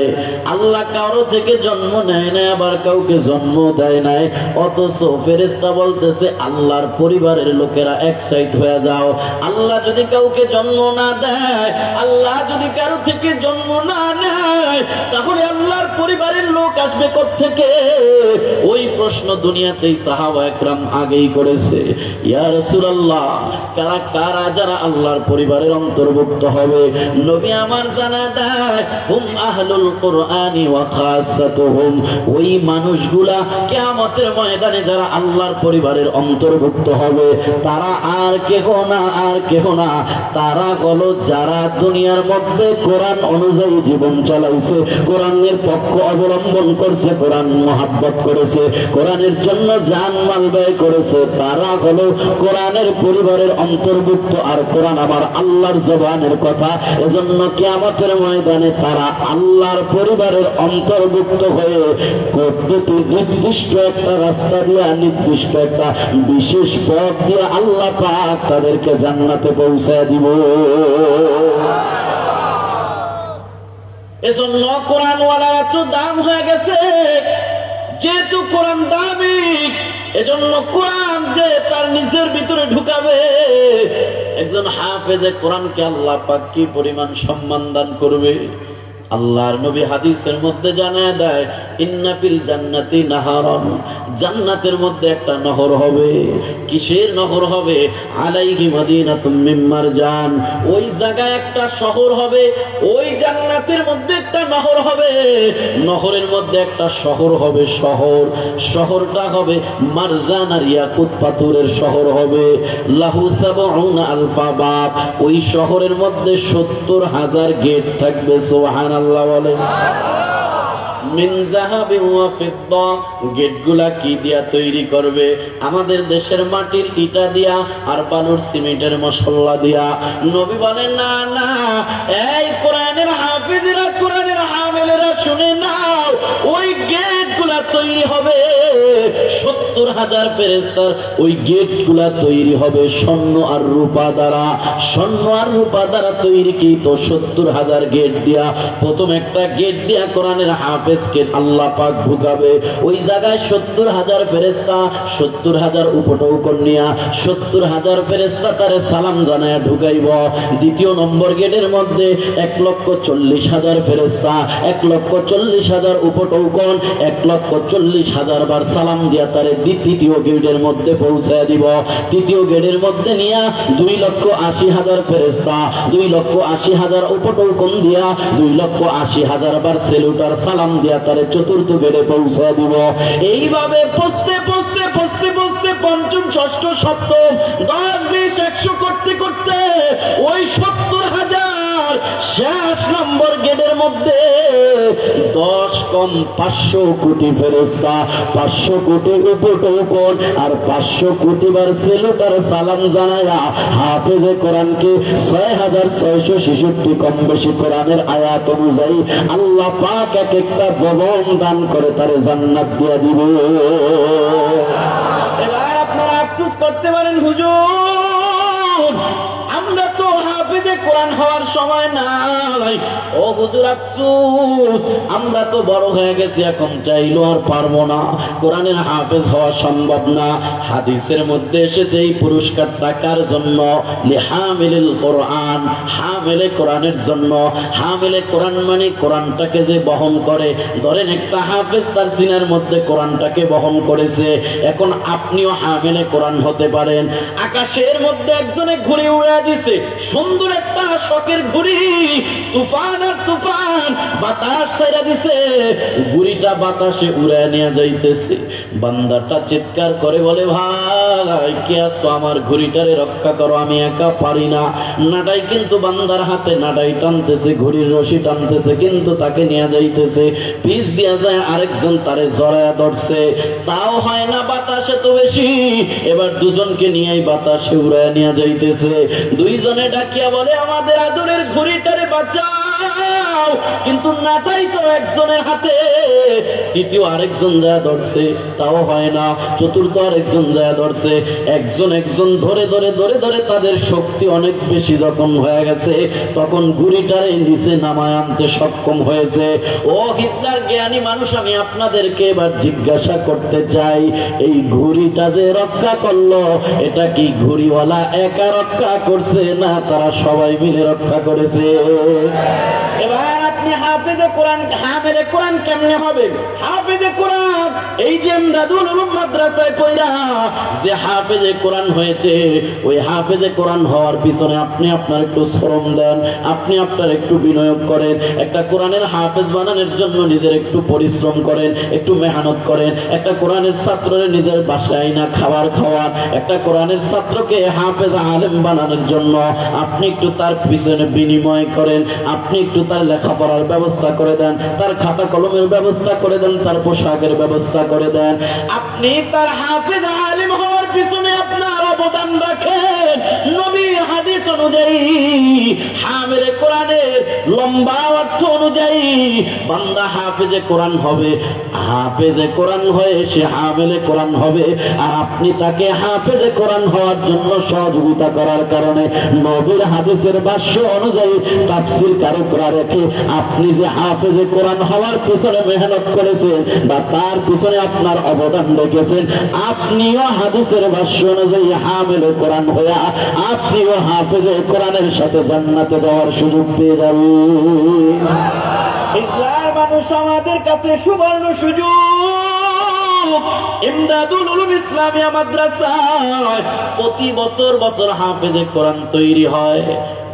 আল্লাহ কারো থেকে জন্ম নেয় না, আবার কাউকে জন্ম দেয় নাই। অথচ ফেরেশতা বলতেছে আল্লাহর পরিবারের লোকেরা এক সাইড হয়ে যাও। আল্লাহ যদি কাউকে জন্ম না দেয়, আল্লাহ যদি কারো থেকে জন্ম না নেয়, তাহলে আল্লাহর পরিবারের লোক আসবে কোত্থেকে? ওই প্রশ্ন দুনিয়াতেই সাহাবা একরাম আগেই করেছে। ইয়া রাসূলুল্লাহ, কারা যারা আল্লাহর পরিবারের অন্তর্ভুক্ত হবে? নবী আমার জানা দেয় হুম আহলুল কুরআনি ওয়া খাসাতুহুম। ওই মানুষগুলা কিয়ামতের ময়দানে যারা আল্লাহর পরিবারের অন্তর্ভুক্ত হবে, তারা আর কেহ না, তারা হলো যারা দুনিয়ার মধ্যে কোরআন অনুযায়ী জীবন চালাইছে, কোরআনের পক্ষ অবলম্বন করছে, কোরআন মহব্বত করেছে, কোরআনের জন্য জান মাল ব্যয় করেছে, তারা হলো কোরআনের পরিবারের অন্তর্ভুক্ত। আর কোরআন আমার আল্লাহর জবানের কথা, এজন্য কিয়ামতের ময়দানে তারা আল্লাহর পরিবারের অন্তর্ভুক্ত হয়ে কতটি নির্দিষ্ট একটা রাস্তা দিয়া, নির্দিষ্ট একটা বিশেষ পথ দিয়ে আল্লাহ পাক তাদেরকে জান্নাতে পৌঁছায় দিব। এজন্য কোরআনওয়ালা এত দাম হয়ে গেছে। যেহেতু কোরআন দামি, এজন্য কোরআন যে তার নিজের ভিতরে ঢুকাবে, একজন হাফেজে কোরআনকে আল্লাহ পাক কি পরিমাণ সম্মান দান করবে। আল্লাহর নবী হাদিসের মধ্যে জানায় দেয় ইন্না ফিল জান্নাতি নাহারান, জান্নাতের মধ্যে একটা নহর হবে। কিসের নহর হবে? আলাইহি মাদিনাতুম মিন মারজান। ওই জায়গায় একটা শহর হবে, ওই জান্নাতের মধ্যে একটা নহর হবে। নহরের মধ্যে একটা শহর হবে, শহরটা হবে মারজান আর ইয়াকুত পাথরের শহর হবে। লাহু সাবউনা আলফা বাব। ওই শহরের মধ্যে ৭০,০০০ গেট থাকবে। সুবহানাল্লাহ বলে। মিন যাহাবিন ওয়া ফিদ্দা। গেটগুলা কি দিয়া তৈরি করবে? আমাদের দেশের মাটির ইটা দিয়া আর বালুর সিমেন্টের মশলা দিয়া। নবী বলেন না না, এই কোরআনের হাফেজরা, কোরআনের হামেলেরা শুনে নাও, ওই গেটগুলা তৈরি হবে ৭০,০০০ ফেরেশতার। ওই গেটগুলা তৈরি হবে স্বর্ণ আর রূপা দ্বারা। স্বর্ণ আর রূপা দ্বারা তৈরি কি তো ৭০,০০০ গেট দিয়া। প্রথম একটা গেট দিয়া কোরআনের হাফেজকে আল্লাহ পাক ঢুকাবে। ওই জায়গায় ৭০,০০০ ফেরেশতা, ৭০,০০০ উপটৌকন নিয়া ৭০,০০০ ফেরেশতা তারে সালাম জানায়া ঢুকাইব। দ্বিতীয় নম্বর গেটের মধ্যে ১,৪০,০০০ ফেরেশতা, ১,৪০,০০০ উপটৌকন, ১,৪০,০০০ বার সালাম দিয়া তারে তৃতীয় গেটের মধ্যে পৌঁছায় দিব। তৃতীয় গেটের মধ্যে নিয়া 2,৮০,০০০ ফেরেশতা, 2,৮০,০০০ উপটৌকন দিয়া 2,৮০,০০০ বার সেলুটার সালাম দিয়া তারে চতুর্থ গেটে পৌঁছায় দিব। এইভাবে পৌঁছতে পঞ্চম, ষষ্ঠ, সপ্তম, 10, 20, 100 করতে করতে ওই ৭০,০০০ শেষ নম্বর গেটের মধ্যে 10 কম ৫০০ কোটি ফেরেশতা, ৫০০ কোটি উপটৌকন আর ৫০০ কোটি বার সেলুটার সালাম জানায়া হাফেজে কোরআনকে ৬,৬৬৬ কম বেশি কোরআনের আয়াত অনুযায়ী আল্লাহ পাক এক একটা ভবন দান করে তারে জান্নাত দিয়ে দিবে। এবার আপনারা আফসোস করতে পারেন, হুজুর আমরা তো হাফেজে কোরআন হওয়ার সময় নাই। ও হুজুর আফসোস, আমরা তো বড় হয়ে গেছি, এখন চাইলেও আর পারবো না, কোরআনের হাফেজ হওয়া সম্ভব না। হাদিসের মধ্যে এসেছে এই পুরস্কার টাকার জন্য, লিহামিলিল কোরআন, হামিলে কোরআনের জন্য। হামিলে কোরআন মানে কোরআনটাকে যে বহন করে। ধরেন একটা হাফেজ তার সিনার মধ্যে কোরআনটাকে বহন করেছে, এখন আপনিও হামিলে কোরআন হতে পারেন। আকাশের মধ্যে একজনে ঘুরে উড়া দিছে, সুন্দর একটা শখের ঘুড়ি, তুফান আর তুফান, বাতাস ছাইরা দিছে, ঘুড়িটা বাতাসে উড়ায় নিয়ে যাইতেছে। বান্দাটা চিৎকার করে বলে, ভাই কে আছো, আমার ঘুড়িটারে রক্ষা করো, আমি একা পারি না। নাডাই কিন্তু বান্দার হাতে নাডাই টানতেছে, ঘুড়ির রশি টানতেছে, কিন্তু তাকে নিয়ে যাইতেছে। পিছ দিয়া যায় আরেকজন তারে জড়ায়া ধরছে, তাও হয় না, বাতাসে তো বেশি। এবার দুজনকে নিয়েই বাতাসে উড়ায় নিয়ে যাইতেছে। দুইজনে ডাকিয়া বলে, আমাদের আদরের ঘুড়িটারে বাঁচাও, দাও, কিন্তু নাটাই তো একজনের হাতে, তৃতীয় আরেকজন যা ধরছে তাও হয় না, চতুর্থ আরেকজন যা ধরছে, একজন ধরে ধরে ধরে ধরে তাদের শক্তি অনেক বেশি যখন হয়ে গেছে, তখন ঘুড়িটারে নিচে নামায় আনতে সক্ষম হয়েছে। ও হিজলার জ্ঞানী মানুষ, আমি আপনাদেরকে এবার জিজ্ঞাসা করতে চাই, এই ঘুড়িটা যে রক্ষা করলো, এটা কি ঘুড়িওয়ালা একা রক্ষা করছে, না তারা সবাই মিলে রক্ষা করেছে? এবার আপনি হাফেজে কোরআন, হাফেজে কোরআন কেমনে হবে? হাফেজে কোরআন এই যে ইমদাদুল উলুম মাদ্রাসায় পড়া যে হাফেজে কোরআন হয়েছে, ওই হাফেজে কোরআন হওয়ার পিছনে আপনি আপনার একটু শ্রম দেন, আপনি আপনার একটু বিনিয়োগ করেন, একটা কোরআনের হাফেজ বানানোর জন্য নিজের একটু পরিশ্রম করেন, একটু মেহনত করেন, একটা কোরআনের ছাত্রের নিজের বাসায় না খাবার খাওয়ান, একটা কোরআনের ছাত্রকে হাফেজ আলেম বানানোর জন্য আপনি একটু তার পিছনে বিনিময় করেন, আপনি একটু তার লেখাপড়ার ব্যবস্থা করে দেন, তার খাতা কলমের ব্যবস্থা করে দেন, তার পোশাকের ব্যবস্থা করে দেন। আপনি তার হাফেজ আলেম হওয়ার পিছনে আপনার অবদান রাখেন। নবী হাদিস অনুযায়ী হামেলে কোরআনের লম্বা অর্থ অনুযায়ী বান্দা হাফেজে কোরআন হবে, হাফেজে কোরআন হয়ে সে হামেলে কোরআন হবে। আর আপনি তাকে হাফেজে কোরআন হওয়ার জন্য সহযোগিতা করার কারণে নবীর হাদিসের ভাষ্য অনুযায়ী তাফসীর কারকরা রেখে আপনি যে হাফেজে কোরআন হওয়ার পিছনে মেহনত করেছেন বা তার পিছনে আপনার অবদান রেখেছেন, আপনিও হাদিসের ভাষ্য অনুযায়ী হামেলে কোরআন হয়ে আপনিও হাফেজে কোরআনের সাথে জান্নাতে যাওয়ার সুযোগ পেয়ে যাবেন। ইসলাম মানুষ আমাদের কাছে সুবর্ণ সুযোগ। ইমদাদুল উলুম ইসলামিয়া মাদ্রাসায় প্রতি বছর বছর হাফেজে কোরআন তৈরি হয়।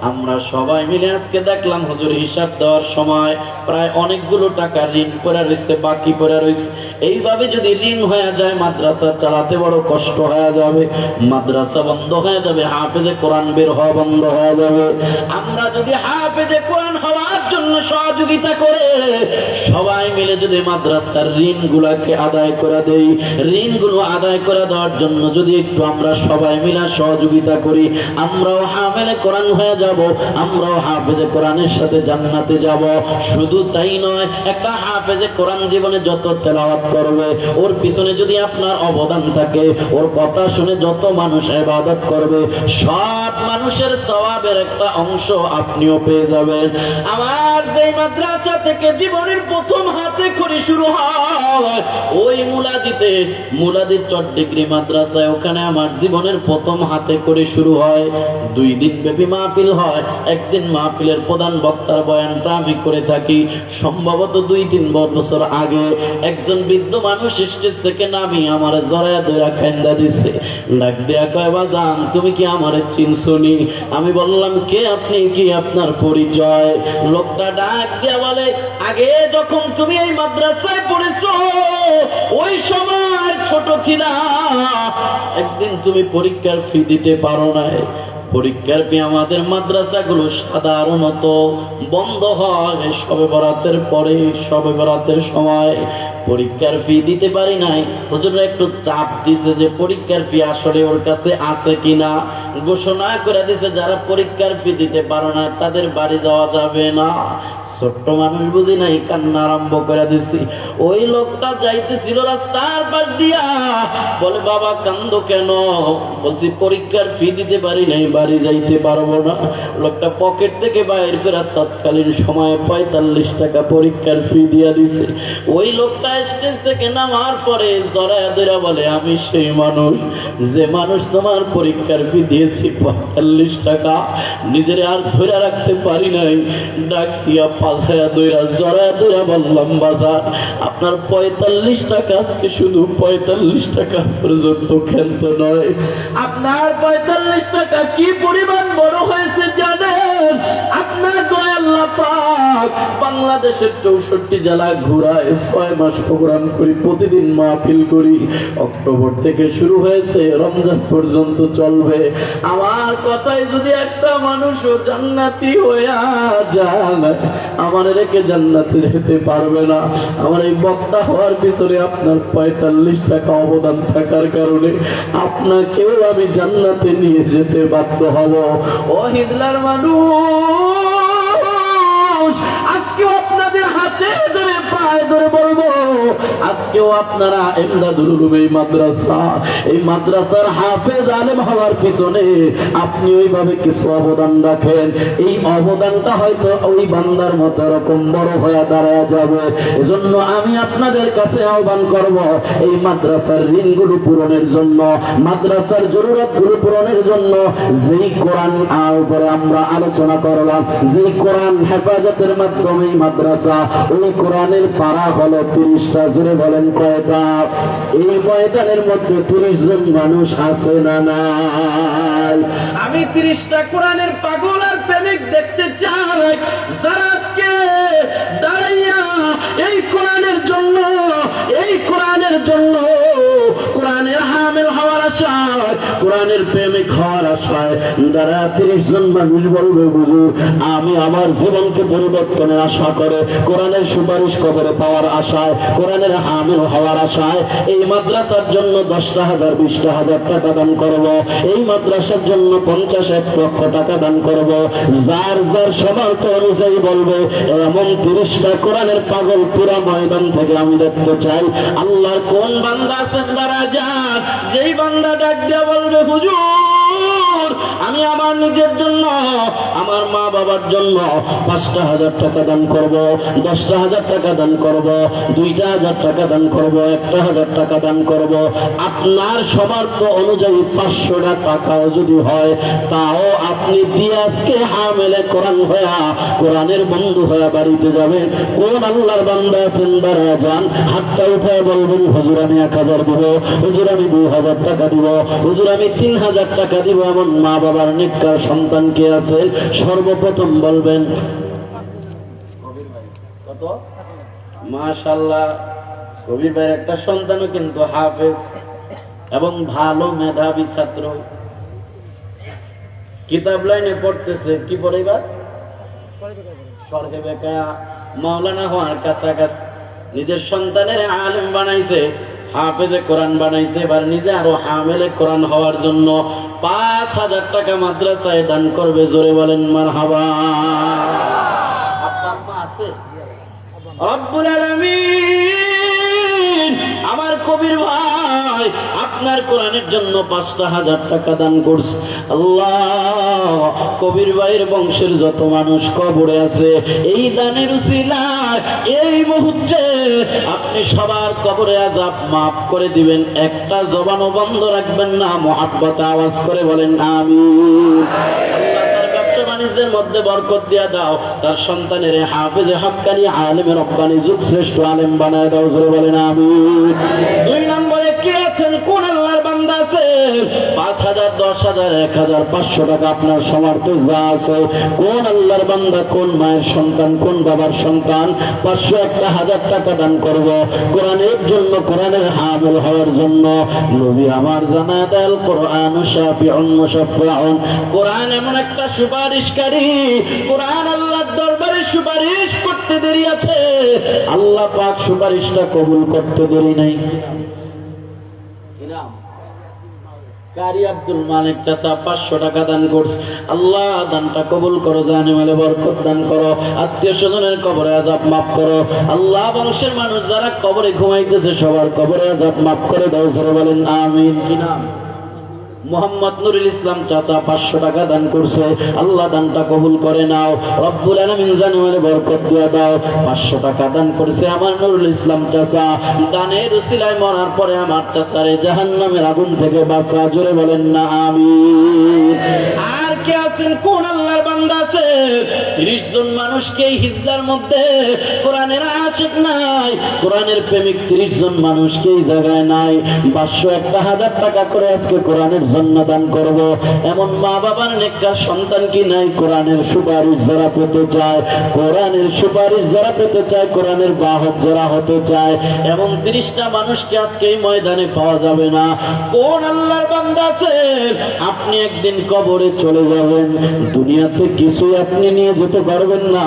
আমরা সবাই মিলে আজকে দেখলাম হুজুর হিসাব দেওয়ার সময় প্রায় অনেকগুলো টাকা ঋণ করে রয়েছে, বাকি পড়ে রয়েছে। এইভাবে যদি ঋণ হয়ে যায়, মাদ্রাসা চালাতে বড় কষ্ট হয়ে যাবে, মাদ্রাসা বন্ধ হয়ে যাবে, হাফেজে কোরআন বের হওয়া বন্ধ হয়ে যাবে। আমরা যদি হাফেজে কোরআন হওয়ার জন্য সহযোগিতা করে সবাই মিলে যদি মাদ্রাসার ঋণগুলোকে আদায় করে দেই, ঋণগুলো আদায় করে দেওয়ার জন্য যদি একটু আমরা সবাই মিলে সহযোগিতা করি, আমরাও হাফেজে কোরআন হয়ে যাব, আমরাও হাফেজে কোরআনের সাথে জান্নাতে যাব। শুধু তাই নয়, একটা হাফেজে কোরআন জীবনে যত তেলাওয়াত করবে, ওর পিছনে যদি আপনার অবদান থাকে, ওর কথা শুনে যত মানুষ ইবাদত করবে, সব মানুষের সওয়াবের একটা অংশ আপনিও পেয়ে যাবেন। আমার যে মাদ্রাসা থেকে জীবনের প্রথম হাতে খড়ি শুরু হয়, ওই মুলাদি চট্টগ্রাম মাদ্রাসায়, ওখানে আমার জীবনের প্রথম হাতে খড়ি শুরু হয়। 2 দিন ব্যাপী মাহফিল হয়। একদিন মাহফিলের প্রধান বক্তার বয়ানটা আমি করে থাকি। সম্ভবত 2-3 বছর আগে একজন বৃদ্ধ মানুষ স্টেজ থেকে নামি আমার জড়ায়া ধরে কান্দা দিছে, ডাক দেয়া কয়, বাজান তুমি কি আমারে চিনছনি? আমি বললাম, কে আপনি, কি আপনার পরিচয়? লোকটা ডাক দেয়া বলে, আগে যখন তুমি এই মাদ্রাসায় পড়েছো ওই সময় ছোট ছিলা, একদিন তুমি পরীক্ষার ফি দিতে পারো নাই। পরীক্ষার ফি আমাদের মাদ্রাসাগুলো সাধারণত বন্ধ হয় শবে বরাতের পরে, শবে বরাতের সময় পরীক্ষার ফি দিতে পারি নাই। হুজুররা একটু চাপ দিছে যে পরীক্ষার ফি আসলে ওর কাছে আছে কিনা, ঘোষণা করে দিছে যারা পরীক্ষার ফি দিতে পারো না তাদের বাড়ি যাওয়া যাবে না। ছোট্ট মানুষ বুঝি নাই, কান্না আরম্ভ করে দিছি। ওই লোকটা যাইতেছিল রাস্তার পাশ দিয়া, বলে, বাবা কান্দো কেন? বলছি, পরীক্ষার ফি দিতে পারি নাই, বাড়ি যাইতে পারবো না। লোকটা পকেট থেকে বাইর করে তৎকালীন সময়ে 45 টাকা পরীক্ষার ফি দিয়া দিছে। ওই লোকটা স্টেজ থেকে নামার পরে জড়ায়া ধরে বলে, আমি সেই মানুষ যে মানুষ তোমার পরীক্ষার ফি দিয়েছি 45 টাকা, নিজের আর ধরে রাখতে পারি নাই, ডাক দিয়া পাছায়া দইরা জড়ায়া ধরে বললাম, বাজার আপনার 45 টাকা আজকে শুধু 45 টাকা পর্যন্ত খেলত নয়, আপনার 45 টাকা কি পরিমাণ বড় হয়েছে জানেন? আপনার দয়া আল্লাহ পাক বাংলাদেশের 64 জেলা ঘুরায় 6 মাস প্রোগ্রাম করি, প্রতিদিন মাহফিল করি। অক্টোবর থেকে শুরু হয়েছে, রমজান পর্যন্ত চলবে। আমার কথায় যদি একটা মানুষও জান্নাতি হইয়া যায়, আমার রেখে জান্নাতে যেতে পারবে না। আমার এই বক্তা হওয়ার পিছনে আপনার 45 টাকা অবদান থাকার কারণে আপনাকেও আমি জান্নাতে নিয়ে যেতে বাধ্য হব। ও হিজলার মানুষ, হাতে ধরে পায়ে ধরে বলবো, আজকেও আপনারা ইমদাদুল উলুম এই মাদ্রাসার হাফেজ আলেম হওয়ার পিছনে আপনি ওইভাবে কিছু অবদান রাখেন। এই অবদানটা হয়তো ওই বান্দার মতো এরকম বড় হয়ে দাঁড়ায় যাবে। এজন্য আমি আপনাদের কাছে আহ্বান করব, এই মাদ্রাসার ঋণগুলো পূরণের জন্য, মাদ্রাসার জরুরতগুলো পূরণের জন্য যেই কোরআন উপরে আমরা আলোচনা করলাম, যেই কোরআন হেফাজতের মাধ্যমে মাদ্রাসা, ওই কোরআনের পারা হলো 30টা। জোরে বলেন কয়টা? এই ময়দানের মধ্যে 30 জন মানুষ আছে না নাই? আমি 30টা কোরআনের পাগল আর প্রেমিক দেখতে চাই, যারা আজকে দাঁড়াইয়া এই কোরআনের জন্য, এই কোরআনের জন্য, কোরআনের হামিল হওয়ার আশায়, কোরআনের প্রেমিক হওয়ার আশায় যারা 30 জন মানুষ বলবে, হুজুর আমি আমার জীবনকে পরিবর্তনের আশা করে, কোরআনের সুপারিশ কবরে পাওয়ার আশায়, কোরআনের হামিল হওয়ার আশায় এই মাদ্রাসার জন্য 10,000 20,000 টাকা দান করব, এই মাদ্রাসার জন্য 50-1 লক্ষ টাকা দান করব, যার যার সমর্থ অনুযায়ী বলবে, এমন 30টা কোরআনের পাগল পুরা ময়দান থেকে আমি দেখতে চাই। আল্লাহর কোন বান্দা আছেন যারা যান, যেই বান্দা ডাক দিয়া বলবে, হুজুর আমি আমার নিজের জন্য, আমার মা বাবার জন্য 5,000 টাকা দান করব, 10,000 টাকা দান করব, 2,000 টাকা দান করব, 1,000 টাকা দান করব, আপনার সমর্থ অনুযায়ী 500 টাকাও যদি হয়, তাও আপনি দিয়ে আজকে হামেলে কোরআন হয়ে, কোরআনের বন্ধু হয়ে বাড়িতে যাবেন। কোন আল্লাহর বান্দা আছেন যারা যান, হাতটা উঠায় বলবেন, হুজুর আমি 1,000 দিব, হুজুর আমি 2,000 টাকা দিব, হুজুর আমি 3,000 টাকা দিব। এমন মা বাবার নেককার সন্তান কে আছেন? সর্বপ্রথম বলবেন কত? মাশাআল্লাহ, কবির ভাইয়ের একটা সন্তানও কিন্তু হাফেজ এবং ভালো মেধাবী ছাত্র, কিতাব লাইনে পড়তেছে। কি পড়ে এবার? স্বর্গে বেকা মাওলানা হওয়ার কাছাকাছি। নিজের সন্তানের আলেম বানাইছে, হাফেজে কোরআন বানাইছে, এবার নিজে আরো হামেলে কোরআন হওয়ার জন্য 5,000 টাকা মাদ্রাসায় দান করবে। জোরে বলেন মারহাবা। আব্বা আম্মা আছে? রব্বুল আলামিন আমার কবির ভাই আপনার কোরআনের জন্য 5,000 টাকা দান করছে। আল্লাহ, কবির ভাইয়ের বংশের যত মানুষ কবরে আছে, এই দানের উসিলায় এই মুহূর্তে আপনি সবার কবরে আযাব মাফ করে দিবেন। একটা জবানও বন্ধ রাখবেন না, মুহাব্বতে আওয়াজ করে বলেন আমিন। বাণিজ্যের মধ্যে বরকত দিয়া দাও, তার সন্তানের হাফেজে হক্কানি আলেমে রব্বানি যুগ শ্রেষ্ঠ আলেম বানায় দাও। জোরে বলেন আমিন। 2 নম্বরে কে আছেন? কোন আল্লাহর বান্দা আছেন? 5,000 10,000 1,000 500 টাকা আপনার সমর্থ যা আছে, কোন আল্লাহর বান্দা, কোন মায়ের সন্তান, কোন বাবার সন্তান 500 1,000 টাকা দান করব কোরআনের জন্য, কোরআনের হামিল হওয়ার জন্য। নবী আমার জানা দেল কোরআন শাফিউন মুশাফফাউন, কোরআন এমন একটা সুপারিশকারী, কোরআন আল্লাহর দরবারে সুপারিশ করতে দেরি আছে, আল্লাহ পাক সুপারিশটা কবুল করতে দেরি নাই। কারি আব্দুল মালিক চাচা 500 টাকা দান করছে। আল্লাহ দানটা কবুল করো, জানে মালে বরকত দান করো, আত্মীয় স্বজনের কবরে আযাব মাফ করো। আল্লাহ বংশের মানুষ যারা কবরে ঘুমাইতেছে সবার কবরে আযাব মাফ করে দাও। জোরে বলেন আমিন। কি নাম? মোহাম্মদ নুরুল ইসলাম চাচা 500 টাকা দান করছে। আল্লাহ দানটা কবুল করে নাও। রব্বুল আলামিন জানে মালে বরকত দিয়ে দাও। 500 টাকা দান করছে আমার নুরুল ইসলাম চাচা। দানের উসিলায় মরার পরে আমার চাচারে জাহান্নামের আগুন থেকে বাঁচা। জোরে বলেন না আমিন। আর কে আছেন? কোন আল্লাহর বান্দা আছে? 30 জন মানুষকে এই হিজলার মধ্যে কোরআনের আশিক নাই, কোরআনের প্রেমিক 30 জন মানুষকে এই জায়গায় নাই। 500 1,000 টাকা করে আজকে কোরআনের জন্য দান করব। এমন মা বাবার নেককার সন্তান কি নাই? কোরআনের সুপারিশ যারা পেতে চায়, কোরআনের সুপারিশ যারা পেতে চায়, কোরআনের বাহক যারা হতে চায়, এমন 30টা মানুষকে আজকে এই ময়দানে পাওয়া যাবে না। কোন আল্লাহর বান্দা আছে? আপনি একদিন কবরে চলে যাবেন, দুনিয়াতে কিছু আপনি নিয়ে যেতে পারবেন না।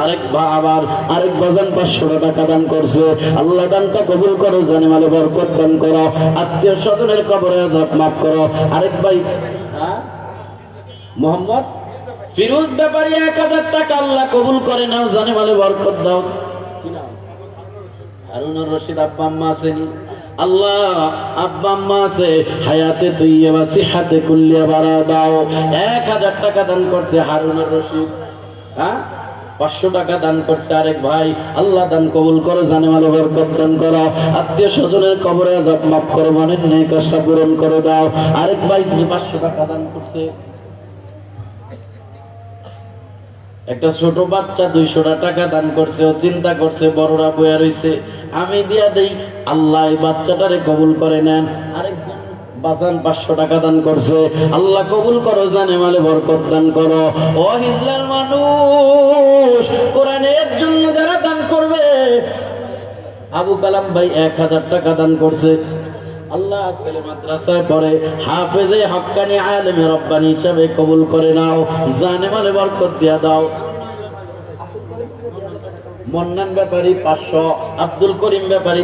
আরেক বাজান 500 টাকা দান করছে। আল্লাহ দানটা কবুল করো, জানে মালে বরকত দান করো, আত্মীয় স্বজনের কবরে আযাব মাফ করো। আরেক ভাই মোহাম্মদ ফিরোজ ব্যাপারী 1,000 টাকা আল্লাহ কবুল করে নাও, জানে মালে বরকত দাও। হারুনুর রশিদ আব্বা আম্মা আছেনি? আল্লাহ আব্বা আম্মা আছে, হায়াতে তৈয়বা সিহাতে কুল্লিয়া বাড়া দাও। 1000 টাকা দান করছে হারুনুর রশিদ, হ্যাঁ 500 টাকা দান করছে আরেক ভাই। আল্লাহ দান কবুল করো, জানে মালে বরকত দান করো, আত্মীয় স্বজনের কবরে আযাব মাফ করো, মনের নেক আশা পূরণ করে দাও। আরেক ভাই 500 টাকা দান করছে। একটা ছোট বাচ্চা 200 টাকা দান করছে, ও চিন্তা করছে বড়রা বইয়া রইছে, আমি দিয়া দেই, আল্লাহ এই বাচ্চাটারে কবুল করে নেন। আরেকজন বাজান 500 টাকা দান করছে, আল্লাহ কবুল করো, জানে মালে বরকত দান করো। ও হিজলার মানুষ, কোরআনের জন্য যারা দান করবে, আবু কালাম ভাই 1000 টাকা দান করছে। আল্লাহ ছেলে মাদ্রাসায় পড়ে, হাফেজে হক্কানি আলেমে রব্বানি হিসাবে কবুল করে নাও, জানে মালে বরকত দিয়া দাও। মন্নান ব্যাপারী 500, আব্দুল করিম ব্যাপারী